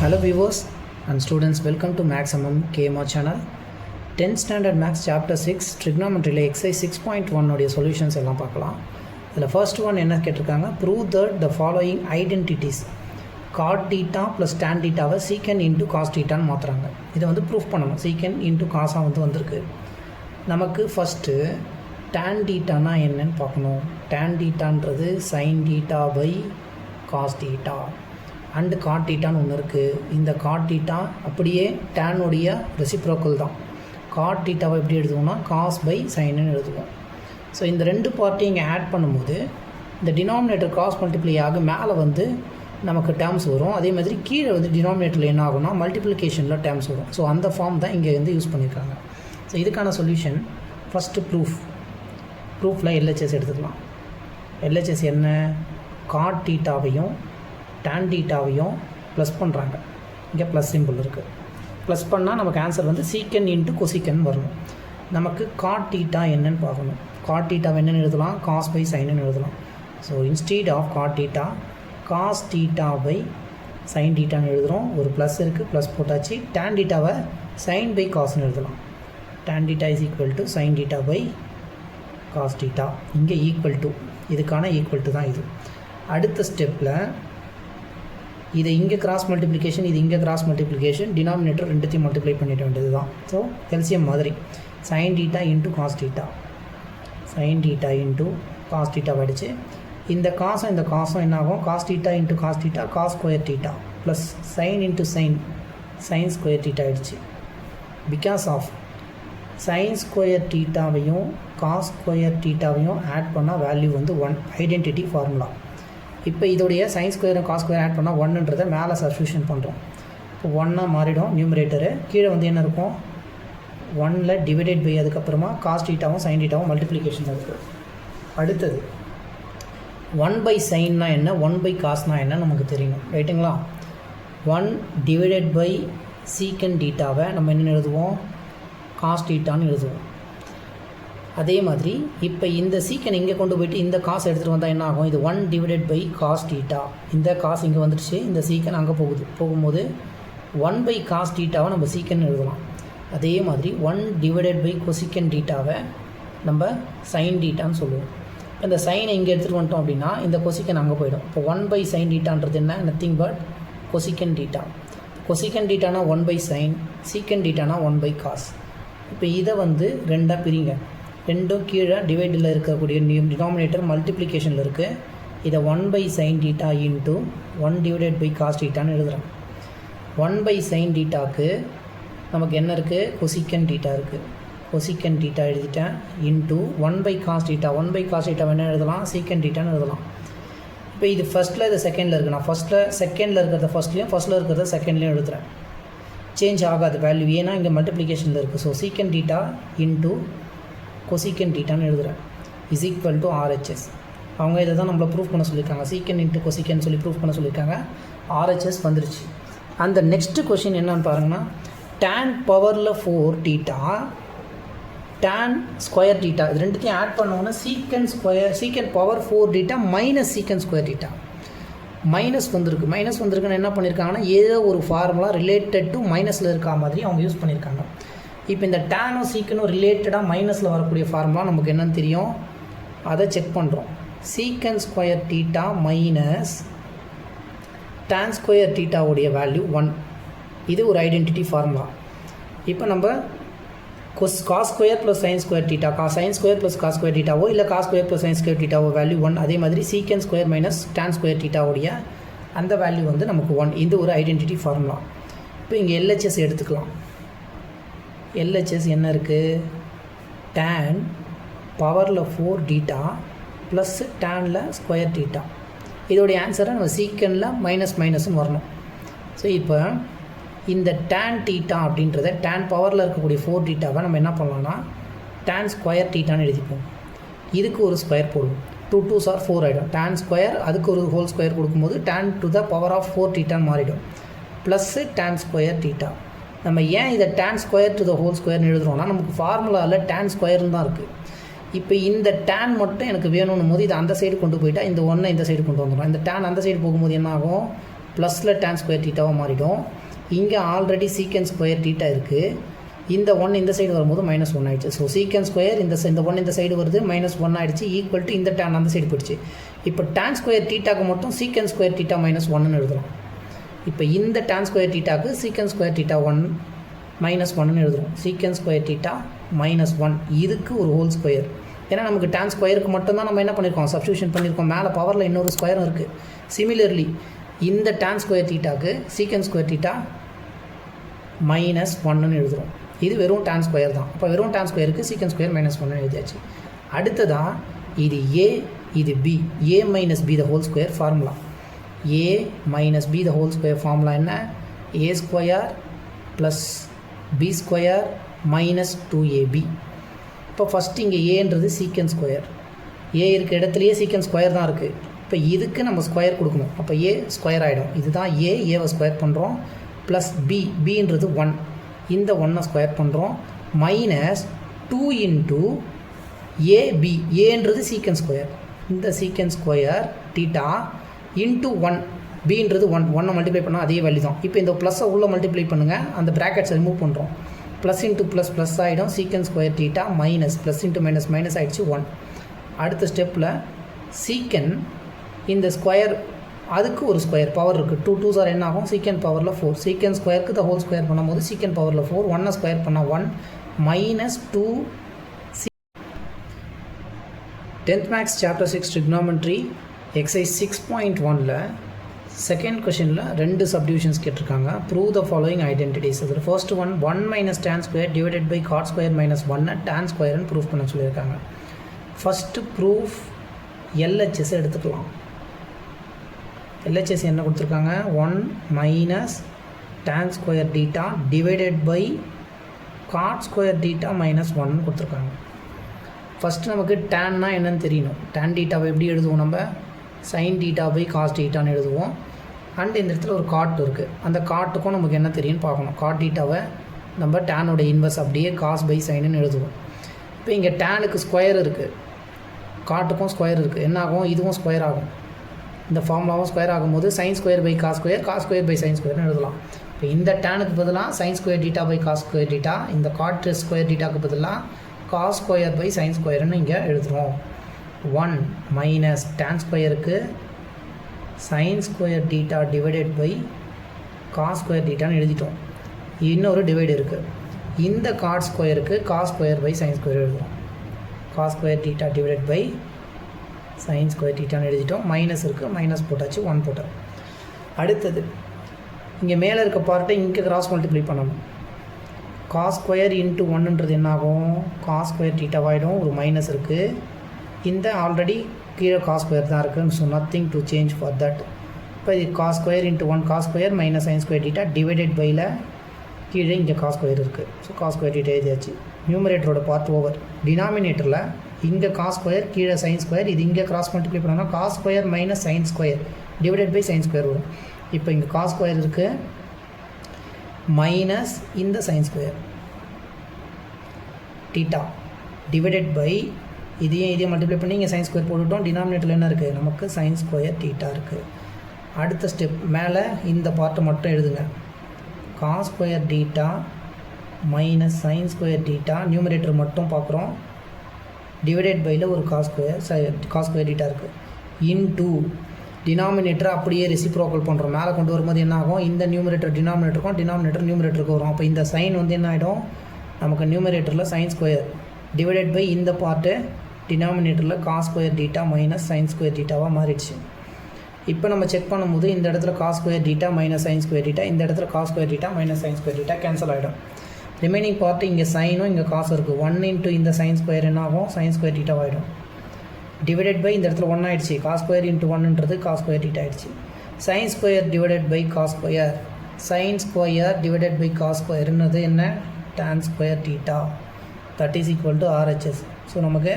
Hello viewers and students, welcome to Maximum KMO channel. 10th standard maths chapter 6 trigonometry exercise 6.1 உடைய solutions எல்லாம் பார்க்கலாம். இதில் first one என்ன கேட்டிருக்காங்க, prove that the following identities cot theta plus tan theta secant into cos theta ன்னு மாற்றுறாங்க. இதை வந்து ப்ரூஃப் பண்ணணும். secant into cos வந்திருக்கு. நமக்கு ஃபஸ்ட்டு tan theta என்னன்னு பார்க்கணும். tan thetaன்றது sin theta by cos theta and cot டீட்டான்னு ஒன்று இருக்குது. இந்த காட் டீட்டா அப்படியே டேனுடைய ரெசிப்ரோக்கல் தான். காட் டீட்டாவை எப்படி எழுதுவோம்னா காஸ் பை சைன்னு எழுதுவோம். ஸோ இந்த ரெண்டு பார்ட்டையும் இங்கே ஆட் பண்ணும்போது இந்த டினாமினேட்டர் காஸ் மல்டிப்ளை ஆக மேலே வந்து நமக்கு டேர்ம்ஸ் வரும். அதே மாதிரி கீழே வந்து டினாமினேட்டரில் என்ன ஆகும்னா மல்டிப்ளிகேஷனில் டேர்ம்ஸ் வரும். ஸோ அந்த ஃபார்ம் தான் இங்கே வந்து யூஸ் பண்ணியிருக்காங்க. ஸோ இதுக்கான சொல்யூஷன் ஃபஸ்ட்டு ப்ரூஃபில் எல்ஹெச்எஸ் எடுத்துக்கலாம். எல்ஹெச்எஸ் என்ன, காட் டீட்டாவையும் tan டீட்டாவையும் ப்ளஸ் பண்ணுறாங்க. இங்கே ப்ளஸ் சிம்பிள் இருக்குது. ப்ளஸ் பண்ணால் நமக்கு ஆன்சர் வந்து சீக்கன் இன்ட்டு கொசிக்கன் வரணும். நமக்கு காட் டீட்டா என்னன்னு பார்க்கணும். காட் டீட்டாவை என்னென்னு எழுதலாம், காஸ் பை சைன்னு எழுதலாம். So instead of cot theta cos theta by sine டீட்டான்னு எழுதுகிறோம். ஒரு ப்ளஸ் இருக்குது, ப்ளஸ் போட்டாச்சு. tan டீட்டாவை சைன் பை காஸ்ன்னு எழுதலாம். tan theta is equal to sine theta by cos theta. இங்கே ஈக்குவல் டு, இதுக்கான ஈக்குவல் டு தான் இது. அடுத்த ஸ்டெப்பில் இதை இங்கே கிராஸ் மல்டிப்ளிகேஷன், இது இங்கே கிராஸ் மல்டிப்ளிகேஷன், டினாமினேட்டர் ரெண்டுத்தையும் மல்டிப்ளை பண்ணிட வேண்டியது தான். ஸோ எல்சிஎம் மாதிரி sine theta into cos theta, sine theta into cos theta ஆகிடுச்சு. இந்த காசும் என்ன ஆகும், cos theta into cos theta cos square theta plus sine into sine square theta ஆகிடுச்சு. பிகாஸ் ஆஃப் சைன் ஸ்கொயர் டீட்டாவையும் காஸ் ஸ்கொயர் டீட்டாவையும் add பண்ணால் value வந்து 1, ஐடென்டிட்டி ஃபார்முலா. இப்போ இதோடைய சைன் ஸ்கொயரும் காஸ் ஸ்கொயர் ஆட் பண்ணால் 1ன்றதை மேலே சப்ஸ்டியூஷன் பண்ணுறோம். இப்போ 1ஆக மாறிடும் நியூமரேட்டரு. கீழே வந்து என்ன இருக்கும், 1ல் டிவைடட் பை, அதுக்கப்புறமா காஸ் டீட்டாவும் சைன் டீட்டாவும் மல்டிப்ளிகேஷன் இருக்குது. அடுத்தது 1 பை சைன்னா என்ன, 1 பை காஸ்னா என்ன நமக்கு தெரியணும், ரைட்டுங்களா. 1 டிவைடட் பை சீக்கன் டீட்டாவை நம்ம என்னென்னு எழுதுவோம், காஸ் டீட்டான்னு எழுதுவோம். அதே மாதிரி இப்போ இந்த சீக்கன் இங்கே கொண்டு போய்ட்டு இந்த காசு எடுத்துகிட்டு வந்தால் என்ன ஆகும், இது 1 டிவைடட் பை காஸ் டீட்டா. இந்த காசு இங்கே வந்துடுச்சு, இந்த சீக்கன் அங்கே போகும்போது 1 பை காஸ் டீட்டாவை நம்ம சீக்கன் எழுதலாம். அதே மாதிரி 1 டிவைடட் பை கொசிக்கன் டீட்டாவை நம்ம சைன் டீட்டான்னு சொல்லுவோம். இந்த சைனை இங்கே எடுத்துகிட்டு வந்துட்டோம் அப்படின்னா இந்த கொசிக்கன் அங்கே போயிடும். இப்போ 1 பை சைன் டீட்டான்றது என்ன, nothing but cosecant theta. Cosecant டீட்டானா 1 பை சைன், சீக்கன் டீட்டானா 1 பை காஸ். இப்போ இதை வந்து ரெண்டாக பிரிங்க. ரெண்டும் கீழே டிவைடில் இருக்கக்கூடிய டினாமினேட்டர் மல்டிப்ளிகேஷனில் இருக்குது. இதை 1 by sine theta into 1 divided by cos டீட்டான்னு எழுதுகிறேன். 1 பை சைன் டீட்டாக்கு நமக்கு என்ன இருக்குது, கொசிக்கன் டீட்டா இருக்குது. கொசிக்கன் டீட்டா எழுதிட்டேன் into 1 by cos theta. 1 by cos theta என்ன எழுதலாம், சீக்கன் டீட்டான்னு எழுதலாம். இப்போ இது ஃபஸ்ட்டில், இது செகண்டில் இருக்குது. நான் செகண்டில் இருக்கிறத ஃபஸ்ட்லேயும் ஃபஸ்ட்டில் இருக்கிறத செகண்ட்லேயும் எழுதுகிறேன். சேஞ்ச் ஆகாது வேல்யூ, ஏன்னா இங்கே மல்டிப்ளிகேஷனில் இருக்குது. ஸோ சீக்கன் டீட்டா இன்ட்டு கொசிக்கன் டீட்டான்னு எழுதுகிறேன் இஸ் ஈக்குவல் டு ஆர்ஹெச்எஸ். அவங்க இதை தான் நம்மளை ப்ரூஃப் பண்ண சொல்லியிருக்காங்க, சீக்கன் இன்ட்டு கொசிக்கன் சொல்லி ப்ரூஃப் பண்ண சொல்லியிருக்காங்க. ஆர்ஹெச்எஸ் வந்துருச்சு. அந்த நெக்ஸ்ட்டு கொஷின் என்னன்னு பாருங்கன்னா, டேன் பவரில் 4 டீட்டா டேன் ஸ்கொயர் டீட்டா இது ரெண்டுத்தையும் ஆட் பண்ணோன்னா சீக்கன் பவர் 4 டீட்டா மைனஸ் சீக்கன் ஸ்கொயர் டீட்டா. மைனஸ் வந்திருக்குன்னு என்ன பண்ணியிருக்காங்கன்னா, ஏதோ ஒரு ஃபார்முலா ரிலேட்டட் டு மைனஸில் இருக்கா மாதிரி அவங்க யூஸ் பண்ணியிருக்காங்க. இப்போ இந்த டேனும் சீக்கனும் ரிலேட்டடாக மைனஸில் வரக்கூடிய ஃபார்முலா நமக்கு என்னன்னு தெரியும், அதை செக் பண்ணுறோம். Secant square theta minus tan square டீட்டாவுடைய வேல்யூ 1. இது ஒரு ஐடென்டிட்டி ஃபார்முலா. இப்போ நம்ம cos square plus sine square theta, sine square plus cos square டீட்டாவோ இல்லை cos square plus sine square டீட்டாவோ வேல்யூ 1. அதே மாதிரி secant square minus tan square டீட்டாவுடைய அந்த வேல்யூ வந்து நமக்கு 1. இது ஒரு ஐடென்டிட்டி ஃபார்முலா. இப்போ இங்கே எல்ஹெச்எஸ் எடுத்துக்கலாம். எல்ஹெச்எஸ் என்ன இருக்குது, tan பவரில் 4 theta plus Daniil square theta. இதோடைய ஆன்சரை நம்ம சீக்கனில் மைனஸ்னு வரணும். ஸோ இப்போ இந்த tan டீட்டா அப்படின்றத tan பவரில் இருக்கக்கூடிய 4 டீட்டாவை நம்ம என்ன பண்ணலாம்னா tan ஸ்கொயர் டீட்டான்னு எழுதிப்போம். இதுக்கு ஒரு ஸ்கொயர் போடுவோம். 2 2s are 4 ஆகிடும். tan ஸ்கொயர் அதுக்கு ஒரு ஹோல் ஸ்கொயர் கொடுக்கும்போது tan to the power of 4 டீட்டான்னு மாறிடும். Plus tan square theta. நம்ம ஏன் இதை tan square to the whole ஸ்கொயர்னு எழுதுகிறோம்னா, நமக்கு ஃபார்முலாவில் tan ஸ்கொயர்னு தான் இருக்குது. இப்போ இந்த tan மட்டும் எனக்கு வேணும்னும் போது இதை அந்த சைடு கொண்டு போயிட்டால் இந்த 1 இந்த சைடு கொண்டு வந்துடும். இந்த tan அந்த சைடு போகும்போது என்ன ஆகும், ப்ளஸில் டேன் ஸ்கொயர் தீட்டாவாக மாறிடும். இங்கே ஆல்ரெடி சீக்கன் ஸ்கொயர் தீட்டா இருக்குது. இந்த 1 இந்த சைடு வரும்போது -1 ஆகிடுச்சு. ஸோ சீக்கன் ஸ்கொயர் இந்த 1 இந்த சைடு வருது, -1 ஆகிடுச்சு, ஈக்குவல் டு இந்த டேன் அந்த சைடு போயிடுச்சு. இப்போ டேன் ஸ்கொயர் தீட்டாக்கு மட்டும் சீக்கன் ஸ்கொயர் தீட்டா -1ன்னு எழுதுகிறோம். இப்போ இந்த டேன் ஸ்கொயர் தீட்டாக்கு சீக்கன் ஸ்கொயர் தீட்டா -1ன்னு எழுதுகிறோம். சீக்கன் ஸ்கொயர் தீட்டா -1 இதுக்கு ஒரு ஹோல் ஸ்கொயர். ஏன்னா நமக்கு டேன் ஸ்கொயருக்கு மட்டும்தான் நம்ம என்ன பண்ணியிருக்கோம், சப்ஸ்டியூஷன் பண்ணியிருக்கோம். மேலே பவரில் இன்னொரு ஸ்கொயரும் இருக்குது. சிமிலர்லி இந்த டேன் ஸ்கொயர் தீட்டாக்கு சீக்கன் ஸ்கொயர் தீட்டா -1ன்னு எழுதுகிறோம். இது வெறும் டேன் ஸ்கொயர் தான். அப்போ வெறும் டேன் ஸ்கொயருக்கு சீக்கன் ஸ்கொயர் -1ன்னு எழுதியாச்சு. அடுத்ததாக இது ஏ, இது B. A minus B the whole square formula. A minus B the whole square formula என்ன? A square plus B square minus 2ab. இப்போ ஃபஸ்ட்டு இங்கே ஏன்றது சீக்கன் ஸ்கொயர். ஏ இருக்க இடத்துலையே சீக்கன் ஸ்கொயர் தான் இருக்குது. இப்போ இதுக்கு நம்ம ஸ்கொயர் கொடுக்கணும். அப்போ ஏ ஸ்கொயர் ஆகிடும். இதுதான் ஏவை ஸ்கொயர் பண்ணுறோம். ப்ளஸ் பின்றது 1, இந்த 1 ஸ்கொயர் பண்ணுறோம். Minus 2 into AB. ஏன்றது சீக்கன் ஸ்கொயர். இந்த சீக்கன் ஸ்கொயர் தீட்டா இன்ட்டு 1, பின்றது 1 மல்டிப்ளை பண்ணால் அதே வேல்யூ தான். இப்போ இந்த ப்ளஸ்ஸை உள்ளே மல்டிப்ளை பண்ணுங்கள், அந்த ப்ராக்கெட்ஸை ரிமூவ் பண்ணுறோம். ப்ளஸ் இன்ட்டு ப்ளஸ் ஆகிடும். சீக்கன் square theta minus plus into minus ஆகிடுச்சு 1. அடுத்த ஸ்டெப்பில் சீக்கன் இந்த ஸ்கொயர் அதுக்கு ஒரு ஸ்கொயர் பவர் இருக்குது. 2 2s என்ன ஆகும்? சீக்கன் பவரில் 4. சீக்கன் ஸ்கொயருக்கு த ஹோல் ஸ்கொயர் பண்ணும்போது சீக்கன் பவரில் 4, 1 ஸ்கொயர் பண்ணால் 1 minus 2. 10th maths chapter 6 trigonometry exercise 6.1ல் செகண்ட் கொஷனில் 2 சப்டிவிஷன்ஸ் கேட்டிருக்காங்க. Prove the following identities. அதில் first 1 minus tan square divided by cot square -1 tan ஸ்கொயர்னு ப்ரூஃப் பண்ண சொல்லியிருக்காங்க. ஃபஸ்ட்டு ப்ரூஃப் எல்ஹெச்எஸ் எடுத்துக்கலாம். எல்ஹெச்எஸ் என்ன கொடுத்துருக்காங்க? 1 minus tan square theta divided by cot square theta -1 கொடுத்துருக்காங்க. ஃபஸ்ட்டு நமக்கு டேன்னா என்னன்னு தெரியணும். டேன் டீட்டாவை எப்படி எழுதுவோம்? நம்ம சைன் டீட்டா பை காஸ் டீட்டான்னு எழுதுவோம். அண்ட் இந்த இடத்துல ஒரு காட் இருக்குது. அந்த காட்டுக்கும் நமக்கு என்ன தெரியும்னு பார்க்கணும். காட் டீட்டாவை நம்ம டேனோட இன்வெர்ஸ் அப்படியே காஸ் பை சைனுன்னு எழுதுவோம். இப்போ இங்கே டேனுக்கு ஸ்கொயர் இருக்குது, காட்டுக்கும் ஸ்கொயர் இருக்குது. என்ன ஆகும்? இதுவும் ஸ்கொயர் ஆகும். இந்த ஃபார்முலாவும் ஸ்கொயர் ஆகும்போது sine square by cos square by sine ஸ்கொயர்னு எழுதலாம். இப்போ இந்த டேனுக்கு பதிலாக sine square theta by cos square theta, இந்த காட் ஸ்கொயர் டீட்டாக்கு பதிலாக காஸ் ஸ்கொயர் பை சைன் ஸ்கொயர்னு இங்கே எழுதுகிறோம். 1 மைனஸ் டேன் ஸ்கொயருக்கு sine square theta divided by cos square டீட்டான்னு எழுதிட்டோம். இன்னொரு டிவைடு இருக்குது. இந்த காட் ஸ்கொயருக்கு cos square by sine square எழுதுவோம். Cos square theta divided by sine square டீட்டான்னு எழுதிட்டோம். மைனஸ் இருக்குது, மைனஸ் போட்டாச்சு, 1 போட்டோம். அடுத்தது இங்கே மேலே இருக்க பார்ட்டை இங்கே கிராஸ் மல்டிப்ளை பண்ணணும். காஸ் ஸ்கொயர் இன்ட்டு 1ன்றது என்ன ஆகும்? காஸ் ஸ்கொயர் டீட்டாவாகிடும். ஒரு மைனஸ் இருக்குது. இந்த ஆல்ரெடி கீழே காஸ் ஸ்கொயர் தான் இருக்குது. So nothing to change for that. இப்போ இது cos square into 1 cos square minus sine square theta divided பையில் கீழே இங்கே காஸ் ஸ்கொயர் இருக்குது. ஸோ காஸ் ஸ்கொயர் டீட்டா எழுதியாச்சு. நியூமரேட்டரோட பார்ட் ஓவர். டினாமினேட்டரில் இங்கே காஸ் ஸ்கொயர் கீழே சைன் ஸ்கொயர், இது இங்கே கிராஸ் மல்டிப்ளை பண்ணோம்னா cos square minus sine square divided by sine square வரும். இப்போ இங்கே காஸ் ஸ்கொயர் இருக்குது மைனஸ் இந்த sine square theta divided by இதையும் மல்டிப்ளை பண்ணி இங்கே சைன் ஸ்கொயர் போட்டுவிட்டோம். டினாமினேட்டரில் என்ன இருக்குது? நமக்கு சைன் ஸ்கொயர் டீட்டா இருக்குது. அடுத்த ஸ்டெப் மேலே இந்த பார்ட்டை மட்டும் எழுதுங்க. Cos square theta minus sine square theta numerator மட்டும் பார்க்குறோம். டிவைடட் பையில் ஒரு காஸ் ஸ்கொயர் டீட்டா இருக்குது. இன்டூ டினாமினேட்டரை அப்படியே ரெசிப்ரோக்கல் பண்ணுறோம். மேலே கொண்டு வரும்போது என்ன ஆகும்? இந்த நியூமரேட்டர் டினாமினேட்டருக்கும் டினாமினேட்டர் நியூமரேட்டருக்கு வரும். அப்போ இந்த சைன் என்ன ஆகிடும்? நமக்கு நியூமரேட்டரில் சைன் ஸ்கொயர் டிவைடட் பை இந்த பார்ட்டு டினாமினேட்டரில் cos square theta minus sine square டீட்டாவாக மாறிடுச்சு. இப்போ நம்ம செக் பண்ணும்போது இந்த இடத்துல cos square theta minus sine square theta, இந்த இடத்துல cos square theta minus sine square theta cancel ஆகிடும். ரிமைனிங் பார்ட்டு இங்கே சைனும் இங்கே காசும் இருக்குது. 1 இன்ட்டு இந்த சைன் ஸ்கொயர் என்ன ஆகும்? சைன் ஸ்கொயர் டீட்டாவாகிடும். டிவைடட் பை இந்த இடத்துல 1 ஆகிடுச்சு. காஸ் ஸ்கொயர் இன்ட்டு 1ன்றது காஸ் ஸ்கொயர் டீட்டா ஆகிடுச்சு. Sine square divided by cos square, sine square divided by cos ஸ்கொயர்னது என்ன? Tan square theta. That is equal to RHS. So நமக்கு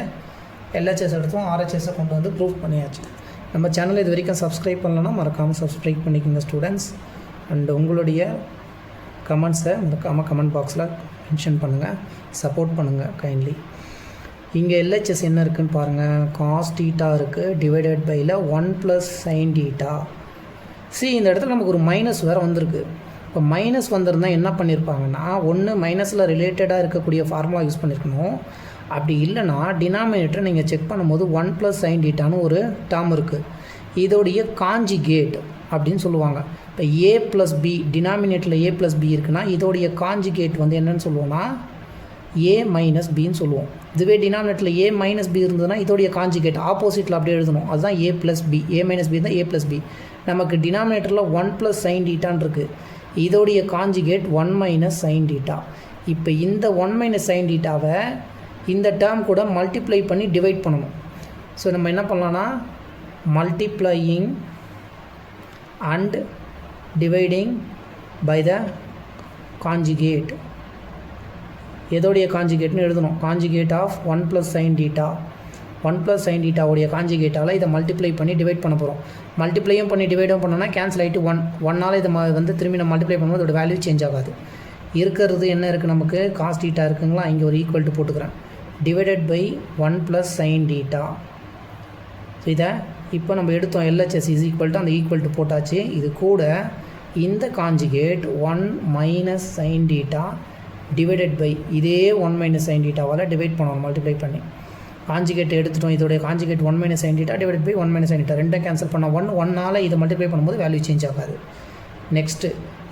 எல்ஹெச்எஸ் எடுத்தோம், ஆர்ஹெச்எஸை கொண்டு வந்து ப்ரூஃப் பண்ணியாச்சு. நம்ம சேனலை இது வரைக்கும் சப்ஸ்கிரைப் பண்ணலன்னா மறக்காமல் சப்ஸ்கிரைப் பண்ணிக்கோங்க ஸ்டூடெண்ட்ஸ். அண்ட் உங்களுடைய கமெண்ட்ஸை மறக்காமல் கமெண்ட் பாக்ஸில் மென்ஷன் பண்ணுங்கள், சப்போர்ட் பண்ணுங்கள் கைண்ட்லி. இங்கே எல்ஹெச்எஸ் என்ன இருக்குதுன்னு பாருங்கள். காஸ் டீட்டா இருக்குது டிவைடட் பையில் 1 + சைன் டீட்டா. இந்த இடத்துல நமக்கு ஒரு மைனஸ் வேறு வந்திருக்கு. இப்போ மைனஸ் வந்திருந்தால் என்ன பண்ணியிருப்பாங்கன்னா, ஒன்று மைனஸில் ரிலேட்டடாக இருக்கக்கூடிய ஃபார்முலா யூஸ் பண்ணியிருக்கணும். அப்படி இல்லைனா டினாமினேட்டரை நீங்கள் செக் பண்ணும்போது 1 + sin θன்னு ஒரு டேர்ம் இருக்குது. இதோடைய காஞ்சிகேட் அப்படின்னு சொல்லுவாங்க. இப்போ a + b டினாமினேட்டரில் a + b இருக்குன்னா இதோடைய காஞ்சிகேட் வந்து என்னென்னு சொல்லுவோம்னா a - bன்னு சொல்லுவோம். இதுவே டினாமினேட்டரில் a - b இருந்ததுன்னா இதோடைய காஞ்சிகேட் ஆப்போசிட்டில் அப்படியே எழுதணும். அதுதான் a + b. a - b தான் a + b. நமக்கு டினாமினேட்டரில் 1 + sin θன்னு இருக்குது. இதோடைய காஞ்சிகேட் 1 - sin θ. இப்போ இந்த 1 - sin θவை இந்த டேர்ம் கூட மல்டிப்ளை பண்ணி டிவைட் பண்ணணும். ஸோ நம்ம என்ன பண்ணலான்னா multiplying and dividing by the conjugate. எதோடைய காஞ்சிகேட்னு எழுதணும். Conjugate of 1 + sin θ. 1 + sin θவுடைய காஞ்சிகேட்டால் இதை மல்டிப்ளை பண்ணி டிவைட் பண்ண போகிறோம். மல்டிப்ளையும் பண்ணி டிவைடும் பண்ணோன்னா கேன்சல் ஆகிட்டு 1 இதை வந்து திரும்பி நம்ம மல்டிப்ளை பண்ணும்போது அதோட வேல்யூ சேஞ்ச் ஆகாது. இருக்கிறது என்ன இருக்குது நமக்கு cos θ இருக்குங்களா, இங்கே ஒரு ஈக்குவல் டு போட்டுக்கிறேன். Divided by 1 + sin θ. ஸோ இதை இப்போ நம்ம எடுத்தோம் LHS இஸ் ஈக்குவல் டு அந்த ஈக்குவல் டு போட்டாச்சு. இது கூட இந்த காஞ்சிகேட் 1 - sin θ டிவைடட் பை இதே 1 - sin θவால் டிவைட் பண்ணணும் மல்டிப்ளை பண்ணி. காஞ்சிகேட் எடுத்துட்டோம். இதோடைய conjugate 1 - sin θ divided by 1 - sin θ. ரெண்டும் கேன்சல் பண்ணால் 1 இதை மல்டிப்ளை பண்ணும்போது வேல்யூ சேஞ்ச் ஆகாது. நெக்ஸ்ட்டு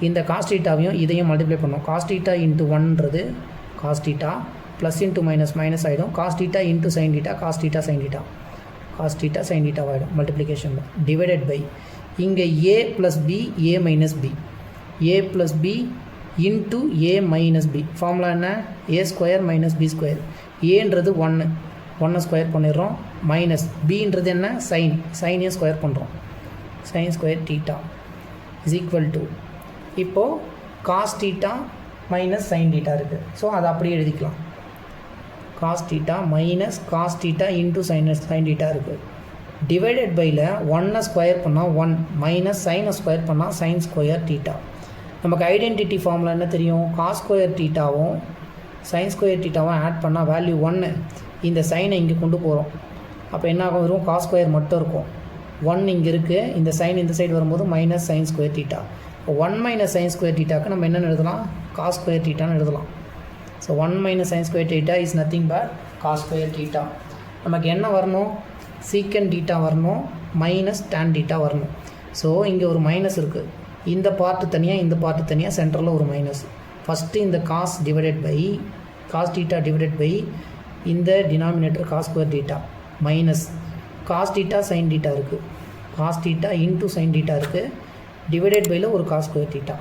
இந்த cos θவையும் இதையும் மல்டிப்ளை பண்ணோம். cos θ × 1ன்றது cos θ ப்ளஸ் இன்ட்டு மைனஸ் ஆகிடும். cos θ × sin θ cos θ sin θ cos θ sin θ ஆகிடும் மல்டிப்ளிகேஷனில். டிவைடட் பை இங்கே a + b a - b a + b into a - b. Formula என்ன a² - b². ஏன்றது 1 ஸ்கொயர் பண்ணிடுறோம். மைனஸ் பின்றது என்ன சைனையும் ஸ்கொயர் பண்ணுறோம். sin² θ இஸ் ஈக்குவல் டு இப்போது cos θ - sin θ இருக்குது. ஸோ அதை அப்படியே எழுதிக்கலாம். cos θ - cos θ இன்ட்டு sin θ இருக்குது. டிவைடட் பையில் 1 ஸ்கொயர் பண்ணால் 1 மைனஸ் சைனை ஸ்கொயர் பண்ணால் sin² θ. நமக்கு ஐடென்டிட்டி ஃபார்முலா என்ன தெரியும், cos² θவும் sin² θவும் ஆட் பண்ணால் வேல்யூ 1. இந்த சைனை இங்கே கொண்டு போகிறோம். அப்போ என்ன ஆகும், வெறும் cos² மட்டும் இருக்கும். 1 இங்கே இருக்குது. இந்த சைன் இந்த சைடு வரும்போது -sin² θ. இப்போ 1 - sin² θக்கு நம்ம என்னென்னு எழுதலாம், cos² θன்னு எழுதலாம். So 1 - sin² θ is nothing but cos² θ. நமக்கு என்ன வரணும், secant θ வரணும், -tan θ வரணும். ஸோ இங்கே ஒரு மைனஸ் இருக்குது. இந்த பார்ட்டு தனியாக இந்த பார்ட்டு தனியாக சென்டரில் ஒரு மைனஸ். ஃபஸ்ட்டு இந்த cos θ டிவைடட் பை இந்த denominator cos² θ minus cos θ sin θ இருக்குது. cos θ இன்ட்டு sin θ இருக்குது. டிவைடட் பையில் ஒரு cos² θ.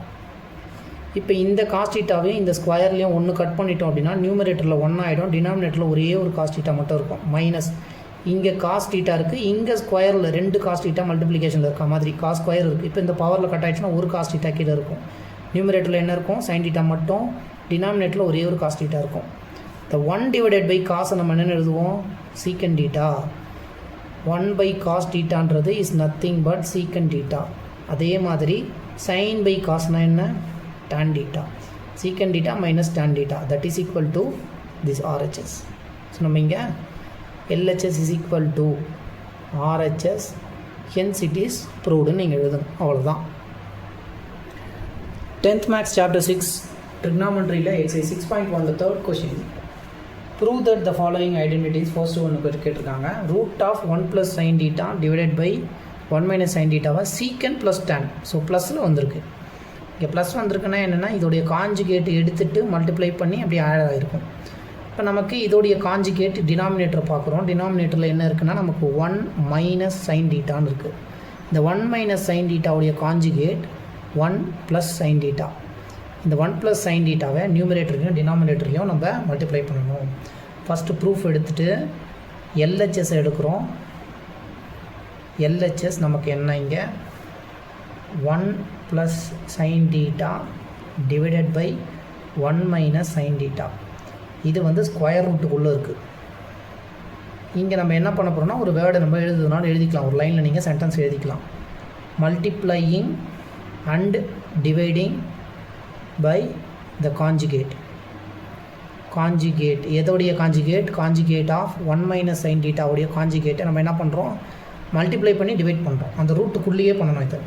இப்போ இந்த cos θவையும் இந்த ஸ்கொயர்லேயும் 1 கட் பண்ணிட்டோம் அப்படின்னா நியூமரேட்டரில் 1 ஆகிடும். டினாமினேட்டரில் ஒரே ஒரு cos θ மட்டும் இருக்கும். மைனஸ் இங்கே cos θ இருக்குது. இங்கே ஸ்கொயரில் 2 cos θ மல்டிப்ளிகேஷனில் இருக்க மாதிரி cos² இருக்குது. இப்போ இந்த பவரில் கட் ஆகிடுச்சுன்னா ஒரு cos θ கீழே இருக்கும். நியூமரேட்டரில் என்ன இருக்கும், sin θ மட்டும். டினாமினேட்டரில் ஒரே ஒரு cos θ இருக்கும். இந்த 1 டிவைடட் பை காசை நம்ம என்னென்னு எழுதுவோம், secant θ. 1/cos θன்றது இஸ் நத்திங் பட் secant θ. அதே மாதிரி sin by cosனா என்ன, tan θ. secant θ minus tan θ that is equal to this RHS. So நம்ம இங்கே LHS is equal to RHS, hence it is proved நீங்கள் எழுதணும். அவ்வளோதான். 10th Maths Chapter 6 Trigonometryல exercise 6.1 the third question. Prove that the following identities. first one கேட்டிருக்காங்க. root of 1 + sin θ divided by 1 - sin θவை secant + tan. So ப்ளஸில் வந்திருக்கு. இங்கே plus வந்திருக்குன்னா என்னென்னா இதோடைய காஞ்சிகேட் எடுத்துகிட்டு மல்டிப்ளை பண்ணி அப்படியே ஆட் ஆகிருக்கும். இப்போ நமக்கு இதோடைய காஞ்சிகேட் டினாமினேட்டரை பார்க்குறோம். டினாமினேட்டரில் என்ன இருக்குன்னா நமக்கு 1 - sin θன்னு இருக்குது. இந்த 1 - sin θவுடைய காஞ்சிகேட் 1 + sin θ. இந்த 1 + sin θவை நியூமரேட்டர்லையும் டினாமினேட்டர்லையும் நம்ம மல்டிப்ளை பண்ணணும். ஃபஸ்ட்டு ப்ரூஃப் எடுத்துகிட்டு LHS எடுக்கிறோம். LHS நமக்கு என்ன, இங்கே 1 + sin θ டிவைடட் பை 1 - sin θ. இது வந்து ஸ்கொயர் ரூட்டுக்குள்ளே இருக்குது. இங்கே நம்ம என்ன பண்ண போகிறோம்னா ஒரு வேர்டை நம்ம எழுதுனாலும் எழுதிக்கலாம். ஒரு லைனில் நீங்கள் சென்டென்ஸ் எழுதிக்கலாம். Multiplying and dividing by the conjugate. Conjugate எதோடைய காஞ்சிகேட், காஞ்சிகேட் ஆஃப் 1 - sin θவுடைய காஞ்சிகேட்டை நம்ம என்ன பண்ணுறோம், மல்டிப்ளை பண்ணி டிவைட் பண்ணுறோம். அந்த ரூட்டுக்குள்ளேயே பண்ணணும். இது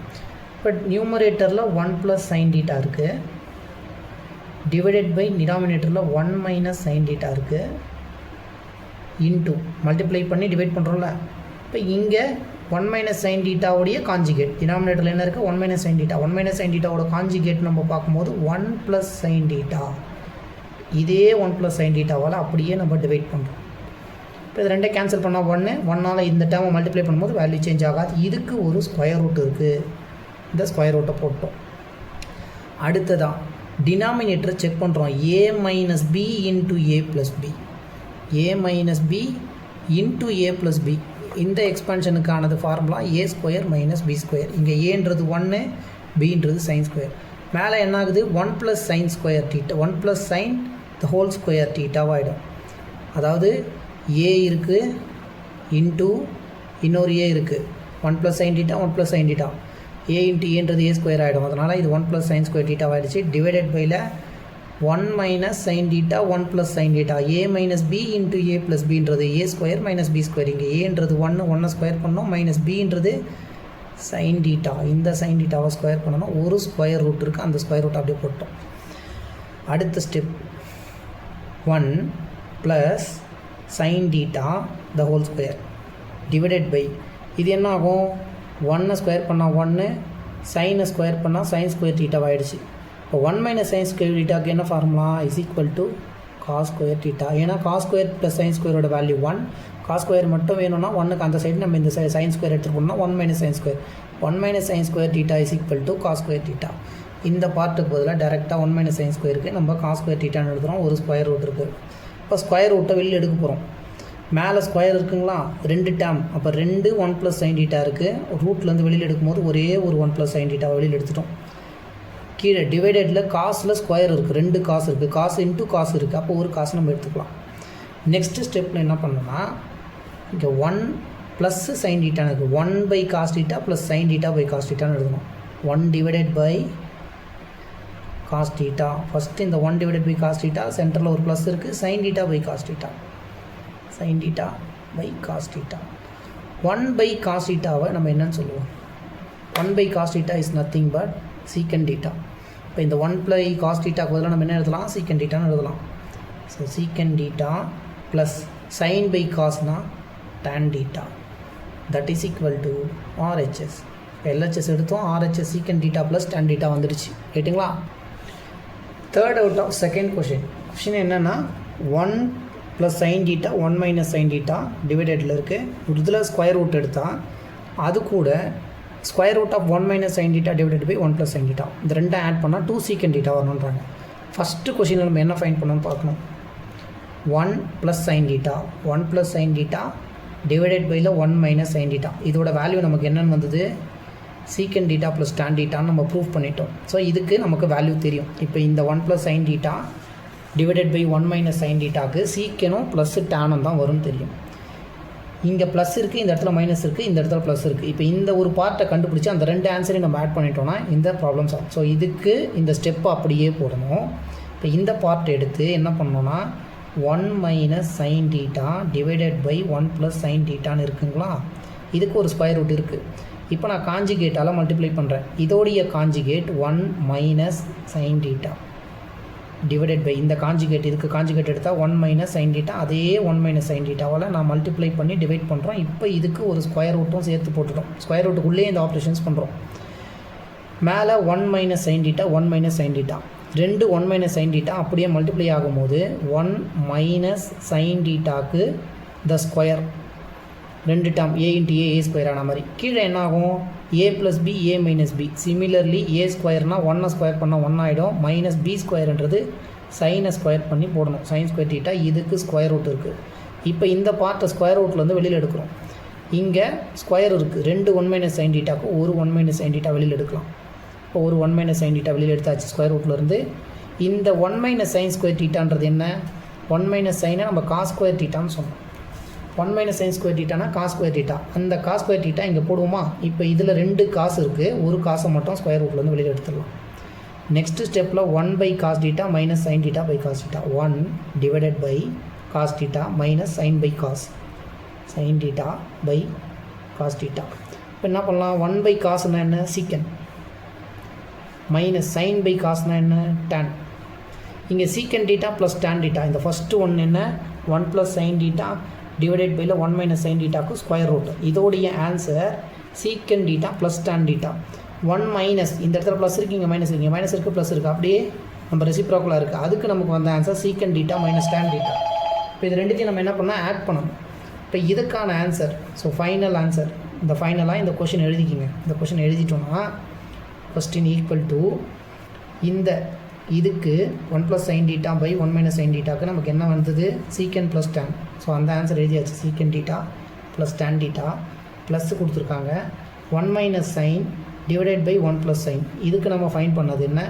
பட் நியூமரேட்டரில் 1 ப்ளஸ் சைன் டீட்டா இருக்குது, டிவைடட் பை டினாமினேட்டரில் 1 மைனஸ் சைன் டீட்டா இருக்குது, இன்டூ மல்டிப்ளை பண்ணி டிவைட் பண்ணுறோம்ல. இப்போ இங்கே 1 மைனஸ் சைன் டீட்டாவுடைய காஞ்சிகேட் டினாமினேட்டரில் என்ன இருக்குது, 1 minus sine theta. 1 minus sine டீட்டாவோட காஞ்சிகேட் நம்ம பார்க்கும்போது 1 ப்ளஸ் சைன் டீட்டா. இதே 1 ப்ளஸ் சைன் டீட்டாவால் அப்படியே நம்ம டிவைட் பண்ணுறோம். இப்போ இது ரெண்டே கேன்சல் பண்ணால் 1 இந்த டேர்மை மல்டிப்ளை பண்ணும்போது வேல்யூ சேஞ்ச் ஆகாது. இதுக்கு ஒரு ஸ்கொயர் ரூட் இருக்குது, இந்த ஸ்கொயர் ரூட்டை போட்டோம். அடுத்ததான் டினாமினேட்டரை செக் பண்ணுறோம். a minus B into A plus B, a minus B into A plus B. இந்த எக்ஸ்பான்ஷனுக்கானது formula a square minus B square. இங்கே ஏன்றது 1, பின்றது சைன் ஸ்கொயர். மேலே என்ன ஆகுது, 1 plus sine square theta, 1 plus sine the whole square டீட்டாவாகிடும். அதாவது a இருக்குது இன்ட்டு இன்னொரு a இருக்குது, 1 plus sine theta 1 plus sine theta, a into ஏன்றது a ஸ்கொயர் ஆகிடும். அதனால் இது 1 ப்ளஸ் சைன் ஸ்கொயர் டீட்டாவாகிடுச்சு. டிவைடட் பையில் 1 minus sine theta 1 plus sine theta, a minus B into A plus பின்றது a square minus B square. இங்கே ஏன்றது 1 square பண்ணோம், மைனஸ் பின்றது சைன் டீட்டா, இந்த சைன் டீட்டாவை ஸ்கொயர் பண்ணணும். ஒரு ஸ்கொயர் ரூட் இருக்குது, அந்த ஸ்கொயர் ரூட் அப்படியே போட்டோம். அடுத்த step 1 plus sine theta the whole square divided by, இது என்ன ஆகும், 1 ஸ்கொயர் பண்ணால் 1, சைனை ஸ்கொயர் பண்ணால் சைன் ஸ்கொயர் டீட்டாவாகிடுச்சு. இப்போ 1 மைனஸ் சைன் ஸ்கொயர் டீட்டாக்கு என்ன formula, is equal to cos square theta. ஏன்னா காஸ் ஸ்கொயர் ப்ளஸ் சைன் ஸ்கொயரோட வேல்யூ 1, காஸ் ஸ்கொயர் மட்டும் வேணும்னா 1க்கு அந்த சைடு நம்ம இந்த சைன் ஸ்கொயர் எடுத்துகிட்டு போனோம்னா 1 minus sine square, 1 minus sine square theta is equal to cos square theta. இந்த பார்ட்டுக்கு பதிலாக டேரெக்டாக 1 மைனஸ் சைன் ஸ்கொயருக்கு நம்ம காஸ் ஸ்கொயர் டீட்டான்னு எழுதுகிறோம். ஒரு ஸ்கொயர் ரூட் இருக்குது. இப்போ ஸ்கொயர் ரூட்டை வெளியில் எடுக்க போகிறோம். மேலே ஸ்கொயர் இருக்குங்களா, 2 டேர்ம், அப்போ 2 1 ப்ளஸ் சைன் டீட்டா இருக்குது. ரூட்லேருந்து வெளியில் எடுக்கும்போது ஒரே ஒரு 1 ப்ளஸ் சைன் டீட்டாவை வெளியில் எடுத்துட்டோம். கீழே டிவைடடில் காசில் ஸ்கொயர் இருக்குது, 2 காசு இருக்குது, காசு இன்ட்டு காசு இருக்குது, அப்போ ஒரு காசு நம்ம எடுத்துக்கலாம். நெக்ஸ்ட்டு ஸ்டெப்பில் என்ன பண்ணோம்னா, இங்கே 1 ப்ளஸ் சைன் டீட்டான்னு இருக்குது, 1 by cos theta plus sine theta by cos டீட்டான்னு எழுதணும். 1 divided by cos theta. First இந்த 1 டிவைடட் பை காஸ் டீட்டா, சென்டரில் ஒரு ப்ளஸ் இருக்குது, sine theta by cos theta, sine theta by cos theta. 1 by cos டீட்டாவை நம்ம என்னன்னு சொல்லுவோம், 1 by cos theta is nothing but secant theta. இப்போ இந்த 1 பை காஸ் டீட்டாக்கு பதிலாக நம்ம என்ன எழுதலாம், சீக்கன் டீட்டான்னு எழுதலாம். So secant theta plus sine by காஸ்னா tan theta, that is equal to RHS. இப்போ LHS எடுத்தோம், RHS secant theta plus tan theta வந்துடுச்சு. ரைட்டுங்களா. Third out of second question என்னென்னா, 1 plus sine theta 1 minus sine theta டிவைடடில் இருக்குது. இதில் square root எடுத்தால் அது கூட square root of 1 minus sine theta divided by 1 plus sine theta, இந்த ரெண்டும் ஆட் பண்ணால் 2 சீக்கன் டீட்டா வரணுன்றாங்க. ஃபஸ்ட்டு கொஷினில் நம்ம என்ன ஃபைண்ட் பண்ணணும்னு பார்க்கணும். 1 plus sine theta 1 plus sine theta divided பையில் 1 மைனஸ் சைன் டீட்டா, இதோட வேல்யூ நமக்கு என்னென்னு வந்தது, சீக்கன் டீட்டா ப்ளஸ் tan டீட்டான்னு நம்ம ப்ரூவ் பண்ணிட்டோம். ஸோ இதுக்கு நமக்கு வேல்யூ தெரியும். இப்போ இந்த 1 plus sine theta divided by 1 minus sine டீட்டாக்கு சீக்கனும் ப்ளஸ் டேனும் தான் வரும்னு தெரியும். இங்கே ப்ளஸ் இருக்குது, இந்த இடத்துல மைனஸ் இருக்குது, இந்த இடத்துல ப்ளஸ் இருக்குது. இப்போ இந்த ஒரு பார்ட்டை கண்டுபிடிச்சி அந்த 2 ஆன்சரையும் நம்ம ஆட் பண்ணிட்டோம்னா இந்த ப்ராப்ளம்ஸ் ஆகும். ஸோ இதுக்கு இந்த ஸ்டெப்பை அப்படியே போடணும். இப்போ இந்த பார்ட் எடுத்து என்ன பண்ணணும்னா, 1 minus sine theta divided by 1 plus sine டீட்டான்னு இருக்குங்களா, இதுக்கு ஒரு ஸ்கொயர் ரூட் இருக்குது. இப்போ நான் காஞ்சிகேட்டால் மல்டிப்ளை பண்ணுறேன். இதோடைய conjugate 1 minus sine theta divided by இந்த காஞ்சிகேட், இதுக்கு காஞ்சிகேட் எடுத்தால் 1 மைனஸ் சைன் டீட்டா, அதே 1 மைனஸ் சைன் டீட்டாவால் நான் மல்டிப்ளை பண்ணி டிவைட் பண்ணுறோம். இப்போ இதுக்கு ஒரு ஸ்கொயர் ரூட்டும் சேர்த்து போட்டுட்டோம். ஸ்கொயர் ரூட்டுக்குள்ளேயே இந்த ஆப்ரேஷன்ஸ் பண்ணுறோம். மேலே 1 minus sine theta 1 minus sine theta, 2 1 minus sine theta அப்படியே மல்டிப்ளை ஆகும்போது 1 மைனஸ் சைன் டீட்டாக்கு the square, 2 term a into a square ஆன மாதிரி. கீழே என்ன ஆகும், a plus b A minus b. Similarly a ஸ்கொயர்னால் 1 ஸ்கொயர் பண்ணால் 1 ஆகிடும், மைனஸ் பி ஸ்கொயர்ன்றது சைனை ஸ்கொயர் பண்ணி போடணும், சைன் ஸ்கொயர் டீட்டா. இதுக்கு ஸ்கொயர் ரூட் இருக்குது. இப்போ இந்த பார்ட்டை ஸ்கொயர் ரூட்லேருந்து வெளியில் எடுக்கிறோம். இங்கே ஸ்கொயர் இருக்குது, 2 1 மைனஸ் சைன் டீட்டாக்கு ஒரு 1 மைனஸ் சைன் டீட்டா வெளியில் எடுக்கலாம். இப்போ ஒரு 1 மைனஸ் சைன் டீட்டா வெளியில் எடுத்தாச்சு ஸ்கொயர் ரூட்லேருந்து. இந்த 1 மைனஸ் சைன் ஸ்கொயர் டீட்டான்றது என்ன, 1 மைனஸ் சைனை நம்ம காஸ் ஸ்கொயர் டீட்டான்னு சொன்னோம். 1 மைனஸ் சைன் ஸ்கொயர் டீட்டானா காஸ் ஸ்கொயர் டீட்டா, அந்த காஸ் ஸ்கொயர் டீட்டா இங்கே போடுவோமா. இப்போ இதில் 2 காசு இருக்குது, ஒரு காசை மட்டும் ஸ்கொயர் ரூட்லேருந்து வெளியில் எடுத்துடலாம். நெக்ஸ்ட்டு ஸ்டெப்பில் 1 by cos theta minus sine theta by cos theta, 1 divided by cos theta minus sine by cos, sine theta by cos theta. இப்போ என்ன பண்ணலாம், 1 பை காசுனா என்ன, சீக்கன். மைனஸ் சைன் பை காஸ்னா என்ன tan. இங்கே சீக்கன் டீட்டா ப்ளஸ் tan டீட்டா. இந்த first ஒன்று என்ன 1 ப்ளஸ் சைன் டீட்டா டிவைடட் பையில் 1 மைனஸ் சைன் டீட்டாக்கு ஸ்கொயர் ரூட். இதோடைய ஆன்சர் சீக்கன் theta plus tan theta. 1 minus இந்த இடத்துல ப்ளஸ் இருக்குது, இங்கே மைனஸ் இருக்குது, மைனஸ் இருக்குது ப்ளஸ் இருக்குது, அப்படியே நம்ம ரெசிப்ரோக்கலாக இருக்குது. அதுக்கு நமக்கு வந்த ஆன்சர் சீக்கன் டீட்டா மைனஸ் tan டீட்டா. இப்போ இது ரெண்டுத்தையும் நம்ம என்ன பண்ணால் ஆட் பண்ணணும். இப்போ இதுக்கான ஆன்சர் ஸோ ஃபைனல் ஆன்சர் இந்த ஃபைனலாக இந்த கொஷின் எழுதிக்கிங்க. இந்த கொஷின் எழுதிட்டோம்னா கொஸ்டின் ஈக்குவல் டு இந்த இதுக்கு 1 plus sine theta by 1 minus sine டீட்டாக்கு நமக்கு என்ன வந்தது சீக்கன் ப்ளஸ் tan. ஸோ அந்த ஆன்சர் எழுதியாச்சு. Secant theta plus tan theta plus கொடுத்துருக்காங்க 1 minus sine divided by 1 plus sine. இதுக்கு நம்ம ஃபைன் பண்ணது என்ன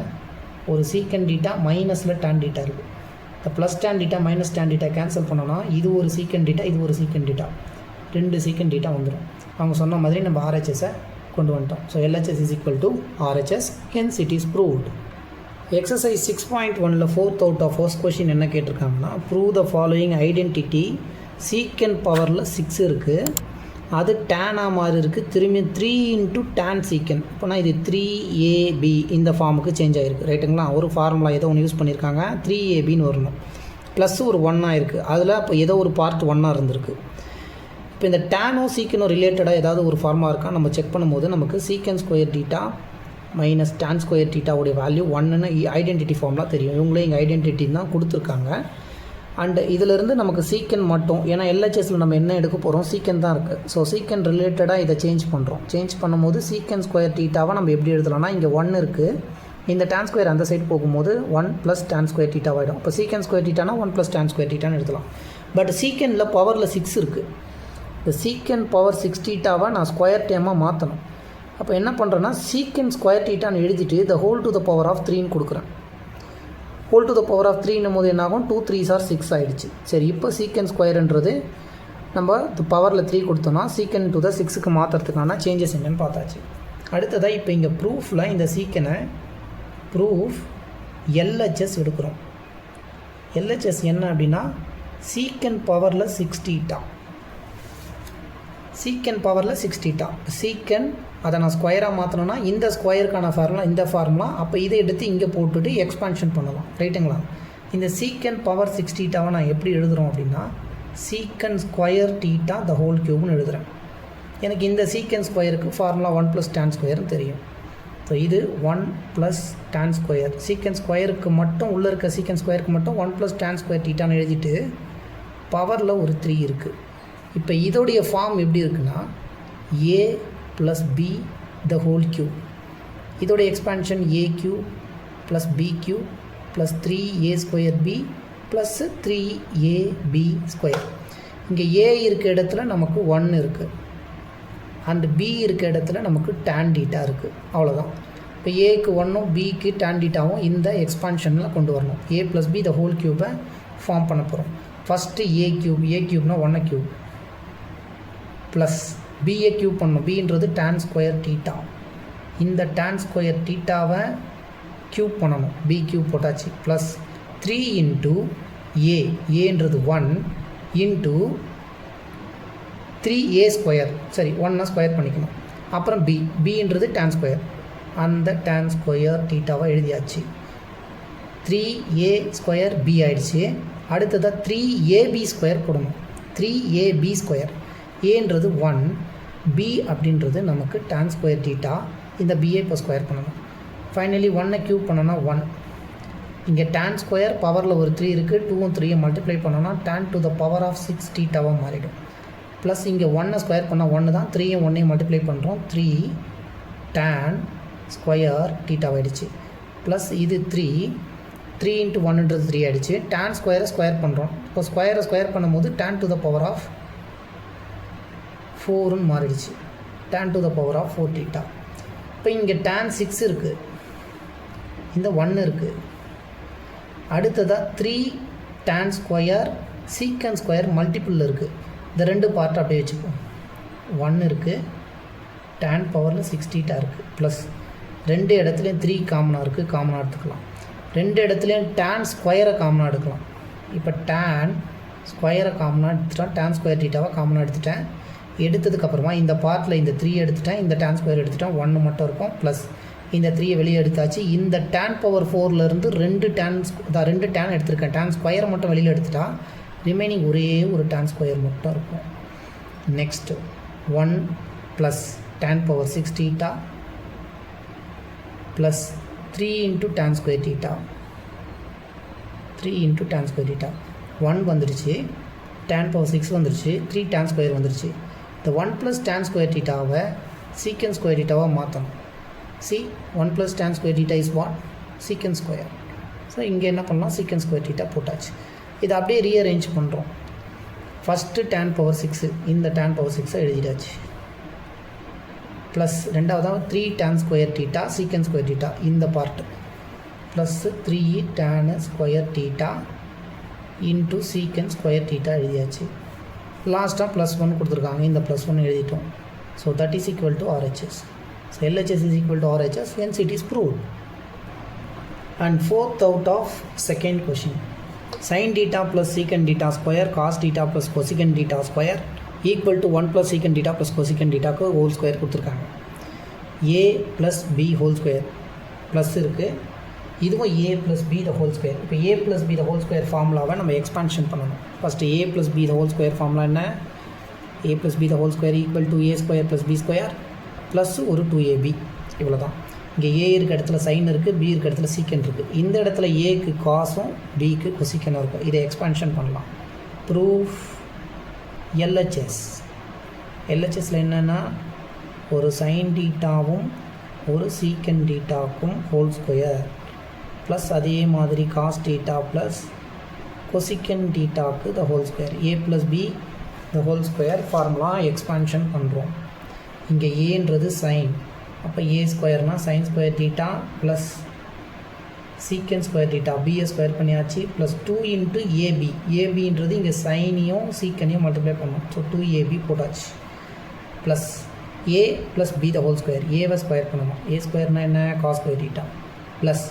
ஒரு சீக்கன் டீட்டா மைனஸில் tan டீட்டா இருக்குது. இந்த plus tan theta minus tan theta cancel பண்ணோன்னா இது ஒரு சீக்கன் டீட்டா இது ஒரு சீக்கன் டீட்டா 2 சீக்கன் டீட்டா வந்துடும். அவங்க சொன்ன மாதிரி நம்ம RHS கொண்டு வந்துட்டோம். So LHS is equal to RHS, hence it is proved. Exercise 6.1ல் 4th out of 1st question என்ன கேட்டிருக்காங்கன்னா prove the following identity. Secant பவரில் 6 இருக்குது, அது டேனாக மாதிரி இருக்குது, திரும்பி 3 × tan சீக்கன். இப்போனா இது 3AB இந்த ஃபார்முக்கு சேஞ்ச் ஆகிருக்கு ரைட்டுங்களா. ஒரு ஃபார்முலா ஏதோ ஒன்று யூஸ் பண்ணியிருக்காங்க 3ABன்னு வரணும். ப்ளஸ் ஒரு 1 இருக்குது, அதில் இப்போ ஏதோ ஒரு பார்ட் 1 இருந்திருக்கு. இப்போ இந்த டேனோ சீக்கனோ ரிலேட்டடாக ஏதாவது ஒரு ஃபார்மா இருக்கா நம்ம செக் பண்ணும்போது நமக்கு secant square theta minus tan square டீட்டாவுடைய வேல்யூ 1ன்னு ஐடென்டிட்டி ஃபார்ம்லாம் தெரியும். இவங்களே இங்கே ஐடென்டிட்டி தான் கொடுத்துருக்காங்க. அண்டு இதிலிருந்து நமக்கு சீக்கன் மட்டும் ஏன்னா LHSல நம்ம என்ன எடுக்க போகிறோம் சீக்கன் தான் இருக்குது. ஸோ சீக்கன் ரிலேட்டடாக இதை சேஞ்ச் பண்ணுறோம். சேஞ்ச் பண்ணும்போது சீக்கன் ஸ்கொயர் டீட்டாவை நம்ம எப்படி எழுதலாம்னா இங்கே 1 இருக்குது, இந்த tan ஸ்கொயர் அந்த சைடு போகும்போது 1 ப்ளஸ் tan ஸ்கொயர் டீட்டாவாகிடும். இப்போ சீக்கன் ஸ்கொயர் டீட்டானா 1 ப்ளஸ் tan ஸ்கொயர் டீட்டான்னு எழுதலாம். பட் சீக்கனில் பவரில் 6 இருக்குது. இந்த சீக்கன் பவர் 6 டீட்டாவை நான் ஸ்கொயர் டேமாக மாற்றணும். அப்போ என்ன பண்ணுறேன்னா சீக்கன் ஸ்கொயர் டீட்டான்னு எழுதிட்டு the whole to the power of 3ன்னு கொடுக்குறேன். Whole to the power of 3ன்னும் போது என்னாகும் 2 3s are 6 ஆகிடுச்சு. சரி, இப்போ சீக்கன் ஸ்கொயர்ன்றது நம்ம பவரில் 3 கொடுத்தோன்னா சீக்கன் டு த 6க்கு மாற்றுறதுக்கான சேஞ்சஸ் என்னென்னு பார்த்தாச்சு. அடுத்ததாக இப்போ இங்கே ப்ரூஃபில் இந்த சீக்கனை ப்ரூஃப் LHS எடுக்கிறோம். LHS என்ன அப்படின்னா சீக்கன் பவரில் 6 டீட்டா. சீக்கன் பவரில் 6 டீட்டா. சீக்கன் அதை நான் ஸ்கொயராக மாற்றணும்னா இந்த ஸ்கொயருக்கான ஃபார்முலா இந்த ஃபார்முலா. அப்போ இதை எடுத்து இங்கே போட்டுட்டு எக்ஸ்பான்ஷன் பண்ணலாம் ரைட்டுங்களா. இந்த சீக்கன் பவர் 6 டீட்டாவை நான் எப்படி எழுதுகிறோம் அப்படின்னா சீக்கன் ஸ்கொயர் டீட்டா த ஹோல் க்யூப்னு எழுதுகிறேன். எனக்கு இந்த சீக்கன் ஸ்கொயருக்கு ஃபார்முலா 1 ப்ளஸ் tan ஸ்கொயர்னு தெரியும். ஸோ இது 1 ப்ளஸ் tan ஸ்கொயர். சீக்கன் ஸ்கொயருக்கு மட்டும் உள்ளே இருக்க சீக்கன் ஸ்கொயருக்கு மட்டும் 1 ப்ளஸ் tan ஸ்கொயர் டீட்டான்னு எழுதிட்டு பவரில் ஒரு 3 இருக்குது. இப்போ இதோடைய ஃபார்ம் எப்படி இருக்குன்னா a plus b the whole cube. இதோடைய expansion a cube plus b cube plus 3a square b plus 3ab square. இங்கே a இருக்க இடத்துல நமக்கு 1 இருக்குது, அண்ட் b இருக்க இடத்துல நமக்கு tan டீட்டா இருக்குது. அவ்வளோதான். இப்போ ஏக்கு 1ம் பிக்கு tan டீட்டாவும் இந்த எக்ஸ்பான்ஷனில் கொண்டு வரணும். a plus b the whole க்யூப்பை ஃபார்ம் பண்ண போகிறோம். ஃபஸ்ட்டு a க்யூப்னா 1 க்யூப் ப்ளஸ் பிஏ க்யூப் பண்ணணும். பின்றது tan ஸ்கொயர் டீட்டா. இந்த tan ஸ்கொயர் டீட்டாவை க்யூப் பண்ணணும். பி க்யூப் போட்டாச்சு. ப்ளஸ் 3 இன்ட்டு ஏன்றது 1 இன்ட்டு 3a ஸ்கொயர். சரி, 1 ஸ்கொயர் பண்ணிக்கணும். அப்புறம் பின்றது tan ஸ்கொயர். அந்த tan ஸ்கொயர் டீட்டாவை எழுதியாச்சு. 3a ஸ்கொயர் b ஆயிடுச்சு. அடுத்ததாக 3ab ஸ்கொயர் போடணும். 3ab square. ஏன்றது 1, b அப்படின்றது நமக்கு tan ஸ்கொயர் டீட்டா. இந்த பிஏ இப்போ ஸ்கொயர் பண்ணணும். ஃபைனலி 1 க்யூப் பண்ணோன்னா 1. இங்கே tan ஸ்கொயர் பவரில் ஒரு 3 இருக்குது, 2ம் 3யை மல்டிப்ளை பண்ணோன்னா tan to the power of 6 டீட்டாவாக மாறிடும். ப்ளஸ் இங்கே 1 ஸ்கொயர் பண்ணால் 1 தான், 3யும் 1ஐயும் மல்டிப்ளை பண்ணுறோம், 3 tan ஸ்கொயர் டீட்டாவாகிடுச்சு. ப்ளஸ் இது 3 இன்ட்டு 1ன்றது 3 ஆகிடுச்சு. tan ஸ்கொயரை ஸ்கொயர் பண்ணுறோம். இப்போ ஸ்கொயரை ஸ்கொயர் பண்ணும்போது tan to the power of 4ன்னு மாறிடுச்சு. tan to the power of 4 theta. இப்போ இங்கே tan 6 இருக்குது, இந்த 1 இருக்குது. அடுத்ததாக 3 tan ஸ்கொயர் சீக்கன் ஸ்கொயர் மல்டிபிளில் இருக்குது. இந்த 2 பார்ட் அப்படியே வச்சுப்போம். 1 இருக்குது, tan பவரில் 6 டீட்டா இருக்குது. ப்ளஸ் 2 இடத்துலையும் 3 காமனாக இருக்குது, காமனாக எடுத்துக்கலாம். 2 இடத்துலையும் tan ஸ்கொயரை காமனாக எடுக்கலாம். இப்போ tan ஸ்கொயரை காமனாக எடுத்துட்டேன், tan ஸ்கொயர் டீட்டாவை காமனாக எடுத்துட்டேன். எடுத்ததுக்கப்புறமா இந்த பார்ட்டில் இந்த 3 எடுத்துட்டேன், இந்த tan ஸ்கொயர் எடுத்துட்டேன், 1 மட்டும் இருக்கும். ப்ளஸ் இந்த 3 வெளியே எடுத்தாச்சு. இந்த tan பவர் 4லேருந்து 2 tan எடுத்திருக்கேன். tan ஸ்கொயரை மட்டும் வெளியில் எடுத்துட்டா ரிமைனிங் ஒரே ஒரு tan ஸ்கொயர் மட்டும் இருக்கும். Next 1 plus tan power 6 theta plus 3 into tan square theta 3 into tan square theta 1 வந்துடுச்சு. tan பவர் 6 வந்துடுச்சு. 3 tan ஸ்கொயர் வந்துடுச்சு. இந்த 1 ப்ளஸ் tan ஸ்கொயர் தீட்டாவை சீக்கன் ஸ்கொயர் தீட்டாவாக மாற்றணும். See 1 plus tan square theta is what? Secant square. So இங்கே என்ன பண்ணலாம், secant square theta போட்டாச்சு. இதை அப்படியே ரீஅரேஞ்ச் பண்ணுறோம். ஃபஸ்ட்டு tan பவர் 6 இந்த tan பவர் 6 எழுதிடாச்சு. ப்ளஸ் ரெண்டாவதாக 3 tan square theta secant square theta இந்த part plus 3 tan square theta into secant square theta எழுதியாச்சு. லாஸ்ட்டாக ப்ளஸ் 1 கொடுத்துருக்காங்க, இந்த +1 எழுதிட்டோம். So that is equal to RHS. So LHS is equal to RHS, hence it is proved. And fourth out of second question, sin theta plus secant theta square cos theta plus cosecant theta square equal to 1 plus secant theta plus cosecant theta को whole square கொடுத்துருக்காங்க. a plus b whole square plus இருக்குது, இதுவும் a plus b the whole square. இப்போ a plus b the whole square ஃபார்முலாவை நம்ம expansion பண்ணணும். First a plus b the whole square formula என்ன? a plus b the whole square equal to a square plus b square plus ஒரு 2ab. இவ்வளோ தான். இங்கே ஏ இருக்க இடத்துல சைன் இருக்குது, பி இருக்க இடத்துல சீக்கன் இருக்குது. இந்த இடத்துல ஏக்கு காசும் பிக்கு கொசிக்கனும் இருக்கும். இதை எக்ஸ்பான்ஷன் பண்ணலாம். ப்ரூஃப் எல்ஹெச்எஸில் என்னென்னா ஒரு சைன் டீட்டாவும் ஒரு சீக்கன் டீட்டாக்கும் ஹோல் ஸ்கொயர் ப்ளஸ் அதே மாதிரி காஸ் டீட்டா ப்ளஸ் கொசிக்கன் டீட்டாக்கு the whole square a plus b the whole square formula expansion பண்ணுறோம். இங்கே ஏன்றது சைன், அப்போ ஏ ஸ்கொயர்னால் sine square theta plus secant square theta பிஏ ஸ்கொயர் பண்ணியாச்சு ப்ளஸ் 2 இன்ட்டு ஏபி. ஏபின்றது இங்கே சைனையும் சீக்கனையும் மல்டிப்ளை பண்ணோம். ஸோ 2ab போட்டாச்சு. Plus a plus b the whole square, ஏவை ஸ்கொயர் பண்ணணும். ஏ ஸ்கொயர்னால் என்ன? காஸ் ஸ்கொயர் தீட்டா ப்ளஸ்